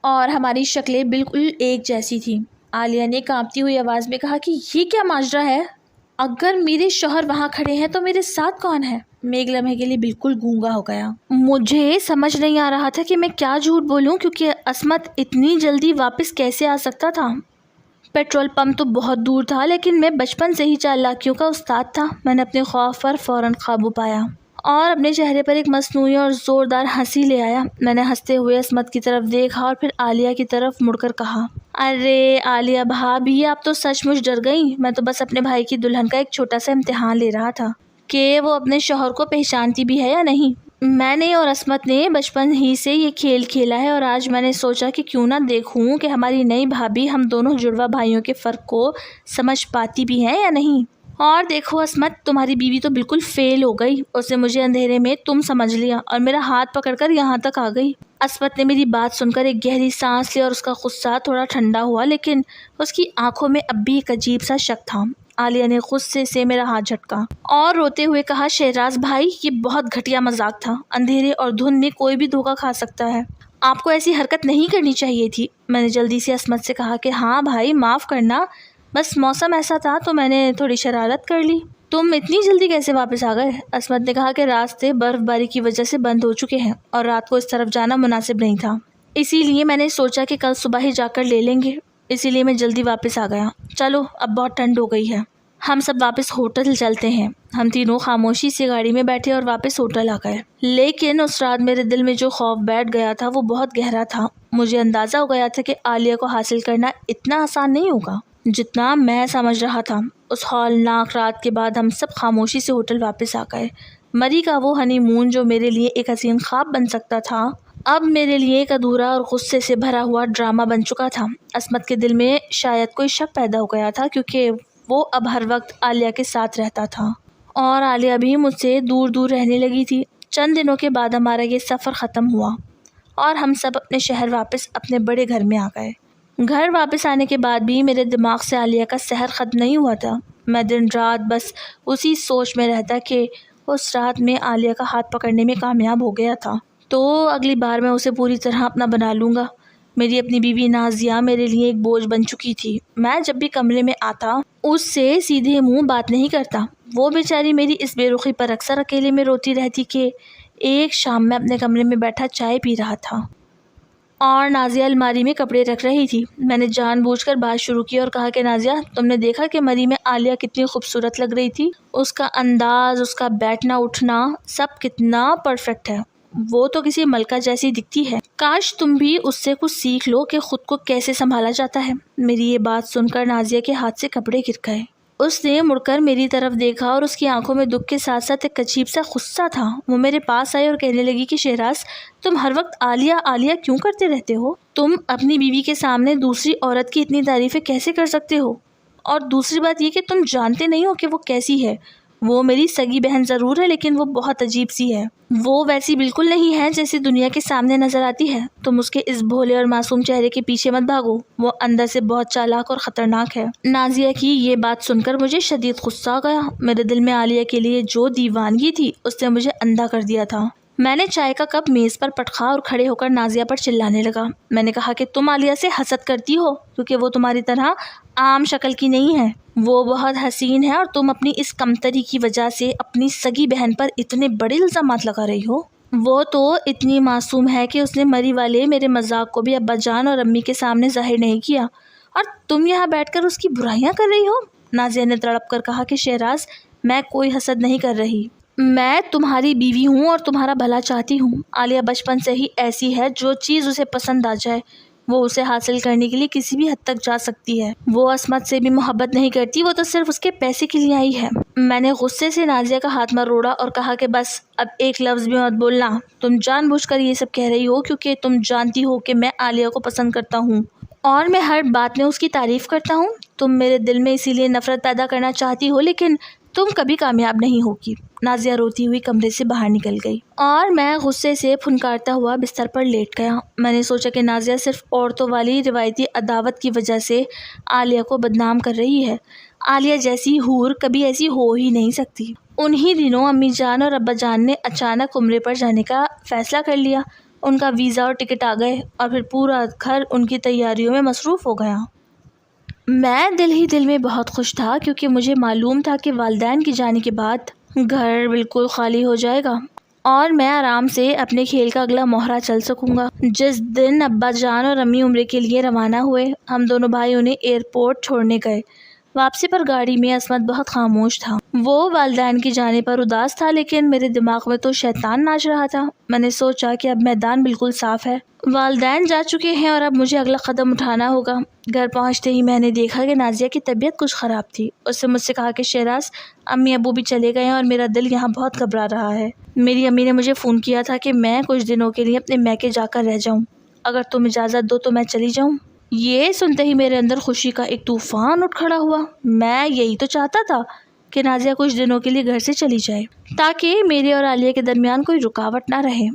اور ہماری شکلیں بالکل ایک جیسی تھیں۔ عالیہ نے کانپتی ہوئی آواز میں کہا کہ یہ کیا ماجرا ہے؟ اگر میرے شوہر وہاں کھڑے ہیں تو میرے ساتھ کون ہے؟ میں ایک لمحے کے لیے بالکل گونگا ہو گیا۔ مجھے سمجھ نہیں آ رہا تھا کہ میں کیا جھوٹ بولوں، کیونکہ عصمت اتنی جلدی واپس کیسے آ سکتا تھا؟ پیٹرول پمپ تو بہت دور تھا، لیکن میں بچپن سے ہی چالاکیوں کا استاد تھا۔ میں نے اپنے خوف پر فوراً قابو پایا اور اپنے چہرے پر ایک مصنوعی اور زوردار ہنسی لے آیا۔ میں نے ہنستے ہوئے عصمت کی طرف دیکھا اور پھر عالیہ کی طرف مڑ کر کہا، ارے عالیہ بھابھی، آپ تو سچ مچ ڈر گئیں، میں تو بس اپنے بھائی کی دلہن کا ایک چھوٹا سا امتحان لے رہا تھا کہ وہ اپنے شوہر کو پہچانتی بھی ہے یا نہیں۔ میں نے اور عصمت نے بچپن ہی سے یہ کھیل کھیلا ہے اور آج میں نے سوچا کہ کیوں نہ دیکھوں کہ ہماری نئی بھابھی ہم دونوں جڑواں بھائیوں کے فرق کو سمجھ پاتی بھی ہیں یا نہیں۔ اور دیکھو عصمت، تمہاری بیوی تو بالکل فیل ہو گئی، اس نے مجھے اندھیرے میں تم سمجھ لیا اور میرا ہاتھ پکڑ کر یہاں تک آ گئی۔ عصمت نے میری بات سن کر ایک گہری سانس لی اور اس کا غصہ تھوڑا ٹھنڈا ہوا، لیکن اس کی آنکھوں میں اب بھی ایک عجیب سا شک تھا۔ عالیہ نے غصے سے میرا ہاتھ جھٹکا اور روتے ہوئے کہا، شہراز بھائی، یہ بہت گھٹیا مذاق تھا، اندھیرے اور دھند میں کوئی بھی دھوکہ کھا سکتا ہے، آپ کو ایسی حرکت نہیں کرنی چاہیے تھی۔ میں نے جلدی سے عصمت سے کہا کہ ہاں بھائی، معاف کرنا، بس موسم ایسا تھا تو میں نے تھوڑی شرارت کر لی۔ تم اتنی جلدی کیسے واپس آ گئے؟ عصمت نے کہا کہ راستے برف باری کی وجہ سے بند ہو چکے ہیں اور رات کو اس طرف جانا مناسب نہیں تھا، اسی لیے میں نے سوچا کہ کل صبح ہی جا کر لے لیں گے، اسی لیے میں جلدی واپس آ گیا۔ چلو اب بہت ٹھنڈ ہو گئی ہے، ہم سب واپس ہوٹل چلتے ہیں۔ ہم تینوں خاموشی سے گاڑی میں بیٹھے اور واپس ہوٹل آ گئے، لیکن اس رات میرے دل میں جو خوف بیٹھ گیا تھا وہ بہت گہرا تھا۔ مجھے اندازہ ہو گیا تھا کہ عالیہ کو حاصل کرنا اتنا آسان نہیں ہوگا جتنا میں سمجھ رہا تھا۔ اس ہولناک رات کے بعد ہم سب خاموشی سے ہوٹل واپس آ گئے۔ مری کا وہ ہنی مون جو میرے لیے ایک حسین خواب بن سکتا تھا، اب میرے لیے ایک ادھورا اور غصے سے بھرا ہوا ڈرامہ بن چکا تھا۔ عصمت کے دل میں شاید کوئی شک پیدا ہو گیا تھا، کیونکہ وہ اب ہر وقت عالیہ کے ساتھ رہتا تھا اور عالیہ بھی مجھ سے دور دور رہنے لگی تھی۔ چند دنوں کے بعد ہمارا یہ سفر ختم ہوا۔ اور ہم سب اپنے شہر واپس اپنے بڑے گھر میں آ گئے۔ گھر واپس آنے کے بعد بھی میرے دماغ سے عالیہ کا سحر ختم نہیں ہوا تھا۔ میں دن رات بس اسی سوچ میں رہتا کہ اس رات میں عالیہ کا ہاتھ پکڑنے میں کامیاب ہو گیا تھا تو اگلی بار میں اسے پوری طرح اپنا بنا لوں گا۔ میری اپنی بیوی نازیہ میرے لیے ایک بوجھ بن چکی تھی۔ میں جب بھی کمرے میں آتا اس سے سیدھے منہ بات نہیں کرتا۔ وہ بیچاری میری اس بے رخی پر اکثر اکیلے میں روتی رہتی کہ ایک شام میں اپنے کمرے میں بیٹھا چائے پی رہا تھا اور نازیہ الماری میں کپڑے رکھ رہی تھی۔ میں نے جان بوجھ کر بات شروع کی اور کہا کہ نازیہ، تم نے دیکھا کہ مری میں عالیہ کتنی خوبصورت لگ رہی تھی؟ اس کا انداز، اس کا بیٹھنا اٹھنا سب کتنا پرفیکٹ ہے۔ وہ تو کسی ملکہ جیسی دکھتی ہے۔ کاش تم بھی اس سے کچھ سیکھ لو کہ خود کو کیسے سنبھالا جاتا ہے۔ میری یہ بات سن کر نازیہ کے ہاتھ سے کپڑے گر گئے۔ اس نے مڑ کر میری طرف دیکھا اور اس کی آنکھوں میں دکھ کے ساتھ ساتھ ایک عجیب سا غصہ تھا۔ وہ میرے پاس آئی اور کہنے لگی کہ شہراز، تم ہر وقت عالیہ عالیہ کیوں کرتے رہتے ہو؟ تم اپنی بیوی کے سامنے دوسری عورت کی اتنی تعریفیں کیسے کر سکتے ہو؟ اور دوسری بات یہ کہ تم جانتے نہیں ہو کہ وہ کیسی ہے۔ وہ میری سگی بہن ضرور ہے لیکن وہ بہت عجیب سی ہے۔ وہ ویسی بالکل نہیں ہے جیسی دنیا کے سامنے نظر آتی ہے۔ تم اس کے اس بھولے اور معصوم چہرے کے پیچھے مت بھاگو، وہ اندر سے بہت چالاک اور خطرناک ہے۔ نازیہ کی یہ بات سن کر مجھے شدید غصہ آ گیا۔ میرے دل میں عالیہ کے لیے جو دیوانگی تھی اس نے مجھے اندھا کر دیا تھا۔ میں نے چائے کا کپ میز پر پٹکا اور کھڑے ہو کر نازیہ پر چلانے لگا۔ میں نے کہا کہ تم عالیہ سے حسد کرتی ہو کیونکہ وہ تمہاری طرح عام شکل کی نہیں ہے۔ وہ بہت حسین ہے اور تم اپنی اس کمتری کی وجہ سے اپنی سگی بہن پر اتنے بڑے الزامات لگا رہی ہو۔ وہ تو اتنی معصوم ہے کہ اس نے مری والے میرے مذاق کو بھی ابا جان اور امی کے سامنے ظاہر نہیں کیا، اور تم یہاں بیٹھ کر اس کی برائیاں کر رہی ہو۔ نازیہ نے تڑپ کر کہا کہ شہراز، میں کوئی حسد نہیں کر رہی۔ میں تمہاری بیوی ہوں اور تمہارا بھلا چاہتی ہوں۔ عالیہ بچپن سے ہی ایسی ہے، جو چیز اسے پسند آ جائے وہ اسے حاصل کرنے کے لیے کسی بھی حد تک جا سکتی ہے۔ وہ عصمت سے بھی محبت نہیں کرتی، وہ تو صرف اس کے پیسے کے لیے آئی ہے۔ میں نے غصے سے نازیہ کا ہاتھ مروڑا اور کہا کہ بس اب ایک لفظ بھی مت بولنا۔ تم جان بوجھ کر یہ سب کہہ رہی ہو کیونکہ تم جانتی ہو کہ میں عالیہ کو پسند کرتا ہوں اور میں ہر بات میں اس کی تعریف کرتا ہوں۔ تم میرے دل میں اسی لیے نفرت پیدا کرنا چاہتی ہو لیکن تم کبھی کامیاب نہیں ہوگی۔ نازیہ روتی ہوئی کمرے سے باہر نکل گئی اور میں غصے سے پھنکارتا ہوا بستر پر لیٹ گیا۔ میں نے سوچا کہ نازیہ صرف عورتوں والی روایتی عداوت کی وجہ سے عالیہ کو بدنام کر رہی ہے۔ عالیہ جیسی حور کبھی ایسی ہو ہی نہیں سکتی۔ انہی دنوں امی جان اور ابا جان نے اچانک عمرے پر جانے کا فیصلہ کر لیا۔ ان کا ویزا اور ٹکٹ آ گئے اور پھر پورا گھر ان کی تیاریوں میں مصروف ہو گیا۔ میں دل ہی دل میں بہت خوش تھا کیونکہ مجھے معلوم تھا کہ والدین کی جانے کے بعد گھر بالکل خالی ہو جائے گا اور میں آرام سے اپنے کھیل کا اگلا موہرا چل سکوں گا۔ جس دن ابا جان اور امی عمرے کے لیے روانہ ہوئے، ہم دونوں بھائی انہیں ایئرپورٹ چھوڑنے گئے۔ واپسی پر گاڑی میں عصمت بہت خاموش تھا۔ وہ والدین کی جانے پر اداس تھا لیکن میرے دماغ میں تو شیطان ناچ رہا تھا۔ میں نے سوچا کہ اب میدان بالکل صاف ہے، والدین جا چکے ہیں اور اب مجھے اگلا قدم اٹھانا ہوگا۔ گھر پہنچتے ہی میں نے دیکھا کہ نازیہ کی طبیعت کچھ خراب تھی۔ اس نے مجھ سے کہا کہ شہراز، امی ابو بھی چلے گئے ہیں اور میرا دل یہاں بہت گھبرا رہا ہے۔ میری امی نے مجھے فون کیا تھا کہ میں کچھ دنوں کے لیے اپنے میکے جا کر رہ جاؤں، اگر تم اجازت دو تو میں چلی جاؤں۔ یہ سنتے ہی میرے اندر خوشی کا ایک طوفان اٹھ کھڑا ہوا۔ میں یہی تو چاہتا تھا کہ نازیہ کچھ دنوں کے لیے گھر سے چلی جائے تاکہ میرے اور عالیہ کے درمیان کوئی رکاوٹ نہ رہے۔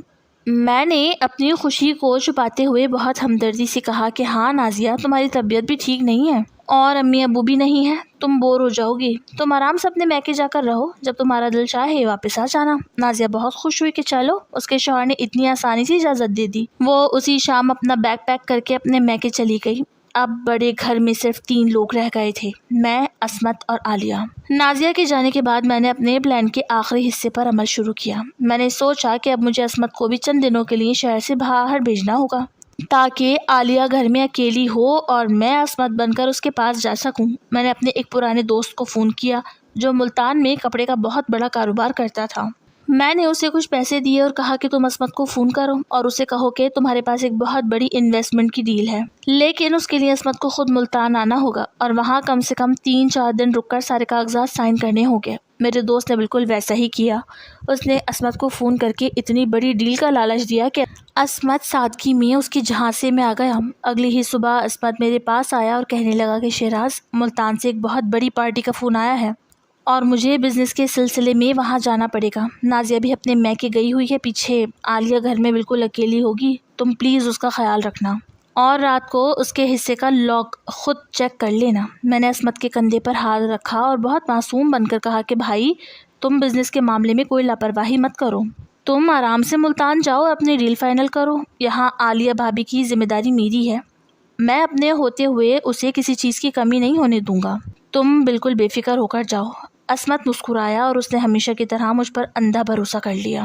میں نے اپنی خوشی کو چھپاتے ہوئے بہت ہمدردی سے کہا کہ ہاں نازیہ، تمہاری طبیعت بھی ٹھیک نہیں ہے اور امی ابو بھی نہیں ہیں، تم بور ہو جاؤ گی، تم آرام سے اپنے میکے جا کر رہو، جب تمہارا دل چاہے واپس آ جانا۔ نازیہ بہت خوش ہوئی کہ چلو، اس کے شوہر نے اتنی آسانی سے اجازت دے دی۔ وہ اسی شام اپنا بیگ پیک کر کے اپنے میکے چلی گئی۔ اب بڑے گھر میں صرف 3 لوگ رہ گئے تھے، میں، عصمت اور عالیہ۔ نازیہ کے جانے کے بعد میں نے اپنے پلان کے آخری حصے پر عمل شروع کیا۔ میں نے سوچا کہ اب مجھے عصمت کو بھی چند دنوں کے لیے شہر سے باہر بھیجنا ہوگا تاکہ عالیہ گھر میں اکیلی ہو اور میں عصمت بن کر اس کے پاس جا سکوں۔ میں نے اپنے ایک پرانے دوست کو فون کیا جو ملتان میں کپڑے کا بہت بڑا کاروبار کرتا تھا۔ میں نے اسے کچھ پیسے دیے اور کہا کہ تم عصمت کو فون کرو اور اسے کہو کہ تمہارے پاس ایک بہت بڑی انویسٹمنٹ کی ڈیل ہے، لیکن اس کے لیے عصمت کو خود ملتان آنا ہوگا اور وہاں کم سے کم 3-4 دن رک کر سارے کاغذات سائن کرنے ہوں گے۔ میرے دوست نے بالکل ویسا ہی کیا۔ اس نے عصمت کو فون کر کے اتنی بڑی ڈیل کا لالچ دیا کہ عصمت سادگی میں اس کے جھانسے میں آ گیا۔ اگلی ہی صبح عصمت میرے پاس آیا اور کہنے لگا کہ شہراز، ملتان سے ایک بہت بڑی پارٹی کا فون آیا ہے اور مجھے بزنس کے سلسلے میں وہاں جانا پڑے گا۔ نازیہ بھی اپنے میکے گئی ہوئی ہے، پیچھے عالیہ گھر میں بالکل اکیلی ہوگی۔ تم پلیز اس کا خیال رکھنا اور رات کو اس کے حصے کا لاک خود چیک کر لینا۔ میں نے عصمت کے کندھے پر ہاتھ رکھا اور بہت معصوم بن کر کہا کہ بھائی تم بزنس کے معاملے میں کوئی لاپرواہی مت کرو، تم آرام سے ملتان جاؤ اور اپنی ڈیل فائنل کرو، یہاں عالیہ بھابھی کی ذمہ داری میری ہے، میں اپنے ہوتے ہوئے اسے کسی چیز کی کمی نہیں ہونے دوں گا، تم بالکل بے فکر ہو کر جاؤ۔ عصمت مسکرایا اور اس نے ہمیشہ کی طرح مجھ پر اندھا بھروسہ کر لیا۔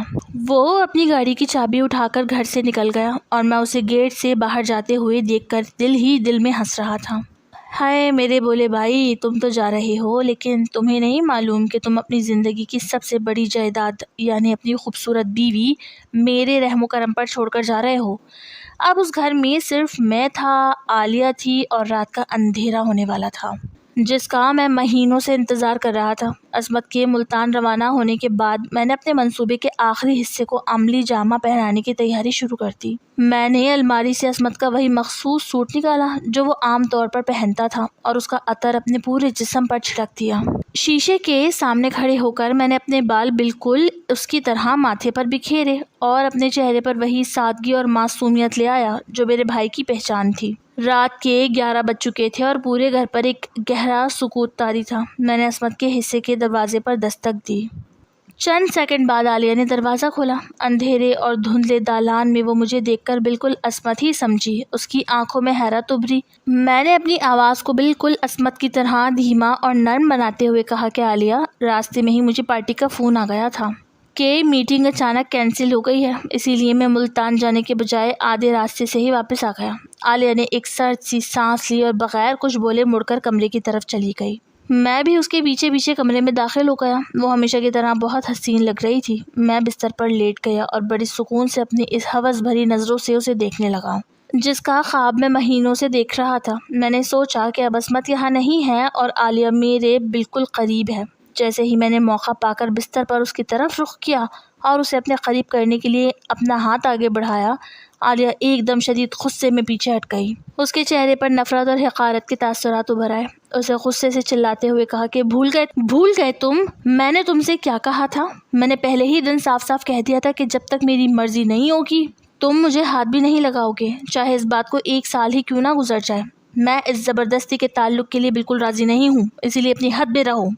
وہ اپنی گاڑی کی چابی اٹھا کر گھر سے نکل گیا اور میں اسے گیٹ سے باہر جاتے ہوئے دیکھ کر دل ہی دل میں ہنس رہا تھا۔ ہائے میرے بولے بھائی، تم تو جا رہے ہو لیکن تمہیں نہیں معلوم کہ تم اپنی زندگی کی سب سے بڑی جائیداد یعنی اپنی خوبصورت بیوی میرے رحم و کرم پر چھوڑ کر جا رہے ہو۔ اب اس گھر میں صرف میں تھا، عالیہ تھی اور رات کا اندھیرا ہونے والا تھا جس کا میں مہینوں سے انتظار کر رہا تھا۔ عصمت کے ملتان روانہ ہونے کے بعد میں نے اپنے منصوبے کے آخری حصے کو عملی جامہ پہنانے کی تیاری شروع کر دی۔ میں نے الماری سے عصمت کا وہی مخصوص سوٹ نکالا جو وہ عام طور پر پہنتا تھا اور اس کا عطر اپنے پورے جسم پر چھڑک دیا۔ شیشے کے سامنے کھڑے ہو کر میں نے اپنے بال بالکل اس کی طرح ماتھے پر بکھیرے اور اپنے چہرے پر وہی سادگی اور معصومیت لے آیا جو میرے بھائی کی پہچان تھی۔ رات کے 11 بج چکے تھے اور پورے گھر پر ایک گہرا سکوت طاری تھا۔ میں نے عصمت کے حصے کے دروازے پر دستک دی۔ چند سیکنڈ بعد عالیہ نے دروازہ کھولا۔ اندھیرے اور دھندلے دالان میں وہ مجھے دیکھ کر بالکل عصمت ہی سمجھی۔ اس کی آنکھوں میں حیرت ابھری۔ میں نے اپنی آواز کو بالکل عصمت کی طرح دھیما اور نرم بناتے ہوئے کہا کہ عالیہ، راستے میں ہی مجھے پارٹی کا فون آ گیا تھا کہ میٹنگ اچانک کینسل ہو گئی ہے، اسی لیے میں ملتان جانے کے بجائے آدھے راستے سے ہی واپس آ گیا۔ عالیہ نے ایک سرد سی سانس لی اور بغیر کچھ بولے مڑ کر کمرے کی طرف چلی گئی۔ میں بھی اس کے پیچھے پیچھے کمرے میں داخل ہو گیا۔ وہ ہمیشہ کی طرح بہت حسین لگ رہی تھی۔ میں بستر پر لیٹ گیا اور بڑی سکون سے اپنی اس ہوس بھری نظروں سے اسے دیکھنے لگا جس کا خواب میں مہینوں سے دیکھ رہا تھا۔ میں نے سوچا کہ اب عصمت یہاں نہیں ہے اور عالیہ میرے بالکل قریب ہے۔ جیسے ہی میں نے موقع پا کر بستر پر اس کی طرف رخ کیا اور اسے اپنے قریب کرنے کے لیے اپنا ہاتھ آگے بڑھایا، عالیہ ایک دم شدید غصے میں پیچھے ہٹ گئی۔ اس کے چہرے پر نفرت اور حقارت کے تاثرات ابھر آئے۔ اسے غصے سے چلاتے ہوئے کہا کہ بھول گئے تم؟ میں نے تم سے کیا کہا تھا؟ میں نے پہلے ہی دن صاف صاف کہہ دیا تھا کہ جب تک میری مرضی نہیں ہوگی تم مجھے ہاتھ بھی نہیں لگاؤ گے، چاہے اس بات کو 1 سال ہی کیوں نہ گزر جائے۔ میں اس زبردستی کے تعلق کے لیے بالکل راضی نہیں ہوں، اسی لیے اپنی حد میں رہو۔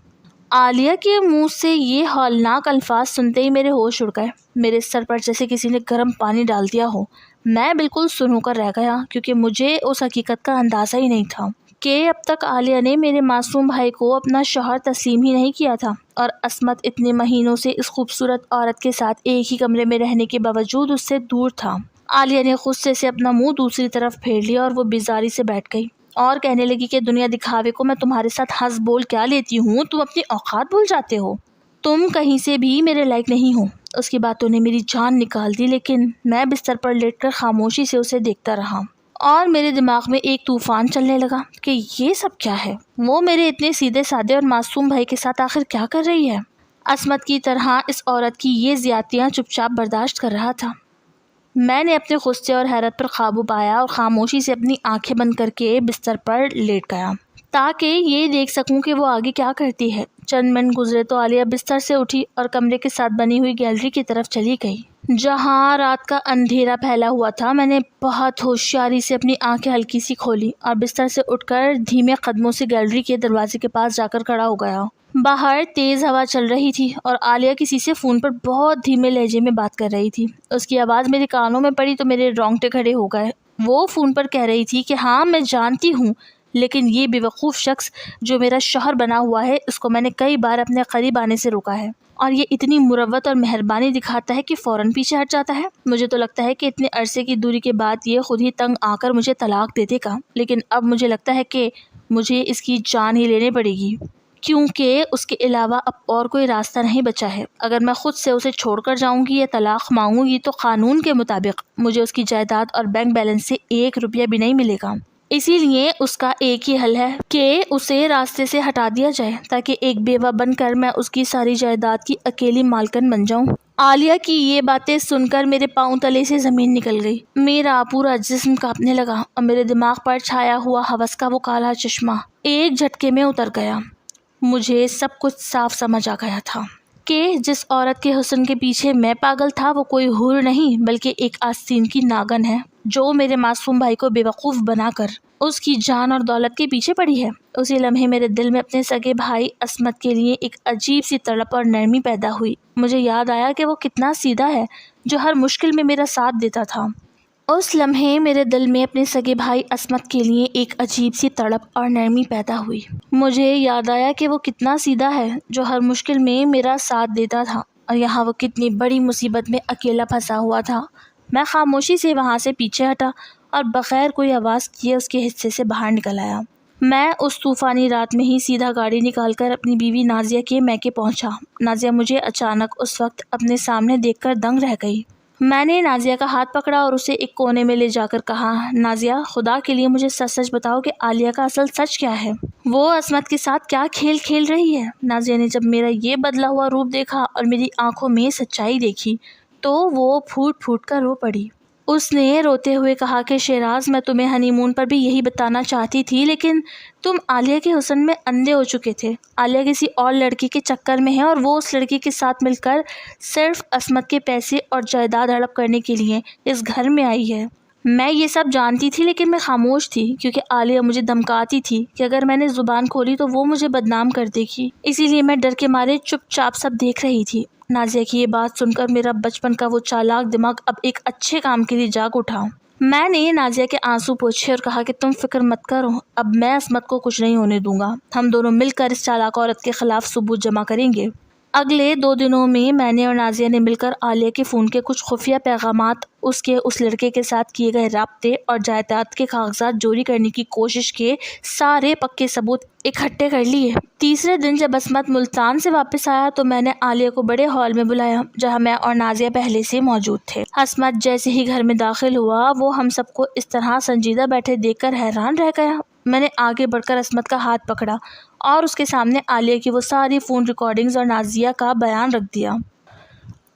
عالیہ کے منہ سے یہ ہولناک الفاظ سنتے ہی میرے ہوش اڑ گئے۔ میرے سر پر جیسے کسی نے گرم پانی ڈال دیا ہو۔ میں بالکل سن ہو کر رہ گیا کیونکہ مجھے اس حقیقت کا اندازہ ہی نہیں تھا کہ اب تک عالیہ نے میرے معصوم بھائی کو اپنا شوہر تسلیم ہی نہیں کیا تھا اور عصمت اتنے مہینوں سے اس خوبصورت عورت کے ساتھ ایک ہی کمرے میں رہنے کے باوجود اس سے دور تھا۔ عالیہ نے غصے سے اپنا منہ دوسری طرف پھیر لیا اور وہ بیزاری سے بیٹھ گئی اور کہنے لگی کہ دنیا دکھاوے کو میں تمہارے ساتھ ہنس بول کیا لیتی ہوں، تم اپنی اوقات بھول جاتے ہو، تم کہیں سے بھی میرے لائق نہیں ہو۔ اس کی باتوں نے میری جان نکال دی لیکن میں بستر پر لیٹ کر خاموشی سے اسے دیکھتا رہا اور میرے دماغ میں ایک طوفان چلنے لگا کہ یہ سب کیا ہے؟ وہ میرے اتنے سیدھے سادے اور معصوم بھائی کے ساتھ آخر کیا کر رہی ہے؟ عصمت کی طرح اس عورت کی یہ زیادتیاں چپ چاپ برداشت کر رہا تھا۔ میں نے اپنے غصے اور حیرت پر قابو پایا اور خاموشی سے اپنی آنکھیں بند کر کے بستر پر لیٹ گیا تاکہ یہ دیکھ سکوں کہ وہ آگے کیا کرتی ہے۔ چند منٹ گزرے تو عالیہ بستر سے اٹھی اور کمرے کے ساتھ بنی ہوئی گیلری کی طرف چلی گئی جہاں رات کا اندھیرا پھیلا ہوا تھا۔ میں نے بہت ہوشیاری سے اپنی آنکھیں ہلکی سی کھولی اور بستر سے اٹھ کر دھیمے قدموں سے گیلری کے دروازے کے پاس جا کر کھڑا ہو گیا۔ باہر تیز ہوا چل رہی تھی اور عالیہ کسی سے فون پر بہت دھیمے لہجے میں بات کر رہی تھی۔ اس کی آواز میرے کانوں میں پڑی تو میرے رونگٹے کھڑے ہو گئے۔ وہ فون پر کہہ رہی تھی کہ ہاں میں جانتی ہوں لیکن یہ بے وقوف شخص جو میرا شوہر بنا ہوا ہے اس کو میں نے کئی بار اپنے قریب آنے سے روکا ہے اور یہ اتنی مروت اور مہربانی دکھاتا ہے کہ فوراً پیچھے ہٹ جاتا ہے۔ مجھے تو لگتا ہے کہ اتنے عرصے کی دوری کے بعد یہ خود ہی تنگ آ کر مجھے طلاق دے دے گا، لیکن اب مجھے لگتا ہے کہ مجھے اس کی جان ہی لینے پڑے گی کیونکہ اس کے علاوہ اب اور کوئی راستہ نہیں بچا ہے۔ اگر میں خود سے اسے چھوڑ کر جاؤں گی یا طلاق مانگوں گی تو قانون کے مطابق مجھے اس کی جائیداد اور بینک بیلنس سے 1 روپیہ بھی نہیں ملے گا۔ اسی لیے اس کا ایک ہی حل ہے کہ اسے راستے سے ہٹا دیا جائے تاکہ ایک بیوہ بن کر میں اس کی ساری جائیداد کی اکیلی مالکن بن جاؤں۔ عالیہ کی یہ باتیں سن کر میرے پاؤں تلے سے زمین نکل گئی۔ میرا پورا جسم کانپنے لگا اور میرے دماغ پر چھایا ہوا ہوس کا وہ کالا چشمہ ایک جھٹکے میں اتر گیا۔ مجھے سب کچھ صاف سمجھ آ گیا تھا۔ کہ جس عورت کے حسن کے پیچھے میں پاگل تھا وہ کوئی حور نہیں بلکہ ایک آستین کی ناگن ہے جو میرے معصوم بھائی کو بے وقوف بنا کر اس کی جان اور دولت کے پیچھے پڑی ہے۔ اسی لمحے میرے دل میں اپنے سگے بھائی عصمت کے لیے ایک عجیب سی تڑپ اور نرمی پیدا ہوئی۔ مجھے یاد آیا کہ وہ کتنا سیدھا ہے جو ہر مشکل میں میرا ساتھ دیتا تھا۔ اس لمحے میرے دل میں اپنے سگے بھائی عصمت کے لیے ایک عجیب سی تڑپ اور نرمی پیدا ہوئی۔ مجھے یاد آیا کہ وہ کتنا سیدھا ہے جو ہر مشکل میں میرا ساتھ دیتا تھا، اور یہاں وہ کتنی بڑی مصیبت میں اکیلا پھنسا ہوا تھا۔ میں خاموشی سے وہاں سے پیچھے ہٹا اور بغیر کوئی آواز کیے اس کے حصے سے باہر نکل آیا۔ میں اس طوفانی رات میں ہی سیدھا گاڑی نکال کر اپنی بیوی نازیہ کے میکے پہنچا۔ نازیہ مجھے اچانک اس وقت اپنے سامنے دیکھ کر دنگ رہ گئی۔ میں نے نازیہ کا ہاتھ پکڑا اور اسے ایک کونے میں لے جا کر کہا، نازیہ خدا کے لیے مجھے سچ سچ بتاؤ کہ عالیہ کا اصل سچ کیا ہے؟ وہ عصمت کے ساتھ کیا کھیل کھیل رہی ہے؟ نازیہ نے جب میرا یہ بدلا ہوا روپ دیکھا اور میری آنکھوں میں سچائی دیکھی تو وہ پھوٹ پھوٹ کر رو پڑی۔ اس نے روتے ہوئے کہا کہ شہراز، میں تمہیں ہنی مون پر بھی یہی بتانا چاہتی تھی، لیکن تم عالیہ کے حسن میں اندھے ہو چکے تھے۔ عالیہ کسی اور لڑکی کے چکر میں ہے اور وہ اس لڑکی کے ساتھ مل کر صرف عصمت کے پیسے اور جائیداد ہڑپ کرنے کے لیے اس گھر میں آئی ہے۔ میں یہ سب جانتی تھی لیکن میں خاموش تھی کیونکہ عالیہ مجھے دھمکاتی تھی کہ اگر میں نے زبان کھولی تو وہ مجھے بدنام کر دے گی، اسی لیے میں ڈر کے مارے چپ چاپ سب دیکھ رہی تھی۔ نازیہ کی یہ بات سن کر میرا بچپن کا وہ چالاک دماغ اب ایک اچھے کام کے لیے جاگ اٹھا۔ میں نے نازیہ کے آنسو پوچھے اور کہا کہ تم فکر مت کرو، اب میں عصمت کو کچھ نہیں ہونے دوں گا، ہم دونوں مل کر اس چالاک عورت کے خلاف ثبوت جمع کریں گے۔ اگلے 2 دنوں میں نے اور نازیہ نے مل کر عالیہ کے فون کے کچھ خفیہ پیغامات، اس لڑکے کے ساتھ کیے گئے رابطے اور جائیداد کے کاغذات چوری کرنے کی کوشش کے سارے پکے ثبوت اکٹھے کر لیے۔ تیسرے دن جب عصمت ملتان سے واپس آیا تو میں نے عالیہ کو بڑے ہال میں بلایا جہاں میں اور نازیہ پہلے سے موجود تھے۔ عصمت جیسے ہی گھر میں داخل ہوا وہ ہم سب کو اس طرح سنجیدہ بیٹھے دیکھ کر حیران رہ گیا۔ میں نے آگے بڑھ کر عصمت کا ہاتھ پکڑا اور اس کے سامنے عالیہ کی وہ ساری فون ریکارڈنگز اور نازیہ کا بیان رکھ دیا۔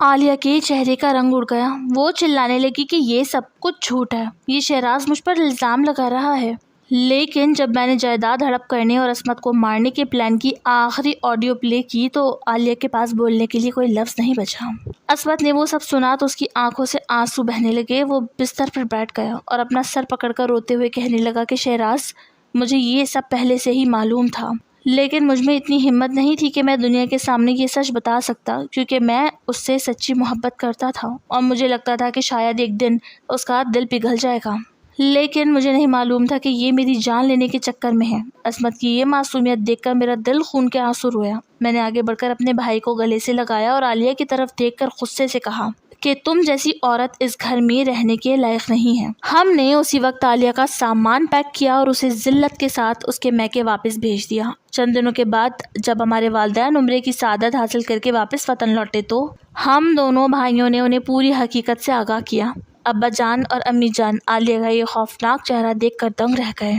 عالیہ کے چہرے کا رنگ اڑ گیا۔ وہ چلانے لگی کہ یہ سب کچھ جھوٹ ہے، یہ شہراز مجھ پر الزام لگا رہا ہے۔ لیکن جب میں نے جائیداد ہڑپ کرنے اور عصمت کو مارنے کے پلان کی آخری آڈیو پلے کی تو عالیہ کے پاس بولنے کے لیے کوئی لفظ نہیں بچا۔ عصمت نے وہ سب سنا تو اس کی آنکھوں سے آنسو بہنے لگے۔ وہ بستر پر بیٹھ گیا اور اپنا سر پکڑ کر روتے ہوئے کہنے لگا کہ شہراز، مجھے یہ سب پہلے سے ہی معلوم تھا، لیکن مجھ میں اتنی ہمت نہیں تھی کہ میں دنیا کے سامنے یہ سچ بتا سکتا، کیونکہ میں اس سے سچی محبت کرتا تھا اور مجھے لگتا تھا کہ شاید ایک دن اس کا دل پگھل جائے گا، لیکن مجھے نہیں معلوم تھا کہ یہ میری جان لینے کے چکر میں ہے۔ عصمت کی یہ معصومیت دیکھ کر میرا دل خون کے آنسو رویا۔ میں نے آگے بڑھ کر اپنے بھائی کو گلے سے لگایا اور عالیہ کی طرف دیکھ کر غصے سے کہا کہ تم جیسی عورت اس گھر میں رہنے کے لائق نہیں ہے۔ ہم نے اسی وقت عالیہ کا سامان پیک کیا اور اسے ذلت کے ساتھ اس کے میکے واپس بھیج دیا۔ چند دنوں کے بعد جب ہمارے والدین عمرے کی سعادت حاصل کر کے واپس وطن لوٹے تو ہم دونوں بھائیوں نے انہیں پوری حقیقت سے آگاہ کیا۔ ابا جان اور امی جان عالیہ کا یہ خوفناک چہرہ دیکھ کر دنگ رہ گئے۔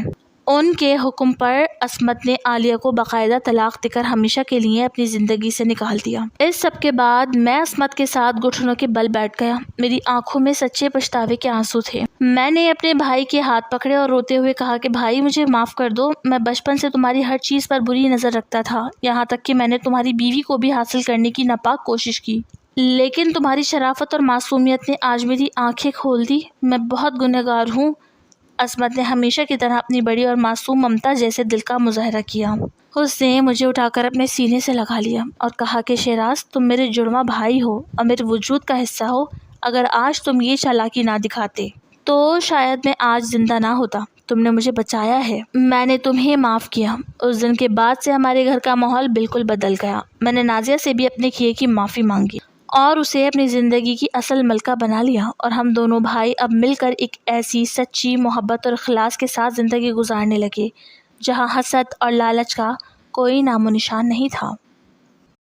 ان کے حکم پر عصمت نے عالیہ کو باقاعدہ طلاق دے کر ہمیشہ کے لیے اپنی زندگی سے نکال دیا۔ اس سب کے بعد میں عصمت کے ساتھ گھٹنوں کے بل بیٹھ گیا۔ میری آنکھوں میں سچے پچھتاوے کے آنسو تھے۔ میں نے اپنے بھائی کے ہاتھ پکڑے اور روتے ہوئے کہا کہ بھائی، مجھے معاف کر دو، میں بچپن سے تمہاری ہر چیز پر بری نظر رکھتا تھا، یہاں تک کہ میں نے تمہاری بیوی کو بھی حاصل کرنے کی ناپاک کوشش کی، لیکن تمہاری شرافت اور معصومیت نے آج میری آنکھیں کھول دی، میں بہت گنہگار ہوں۔ عصمت نے ہمیشہ کی طرح اپنی بڑی اور معصوم ممتا جیسے دل کا مظاہرہ کیا۔ اس نے مجھے اٹھا کر اپنے سینے سے لگا لیا اور کہا کہ شہراز، تم میرے جڑواں بھائی ہو اور میرے وجود کا حصہ ہو، اگر آج تم یہ چالاکی نہ دکھاتے تو شاید میں آج زندہ نہ ہوتا۔ تم نے مجھے بچایا ہے، میں نے تمہیں معاف کیا۔ اس دن کے بعد سے ہمارے گھر کا ماحول بالکل بدل گیا۔ میں نے نازیہ سے بھی اپنے کیے کی معافی مانگی اور اسے اپنی زندگی کی اصل ملکہ بنا لیا، اور ہم دونوں بھائی اب مل کر ایک ایسی سچی محبت اور اخلاص کے ساتھ زندگی گزارنے لگے جہاں حسد اور لالچ کا کوئی نام و نشان نہیں تھا۔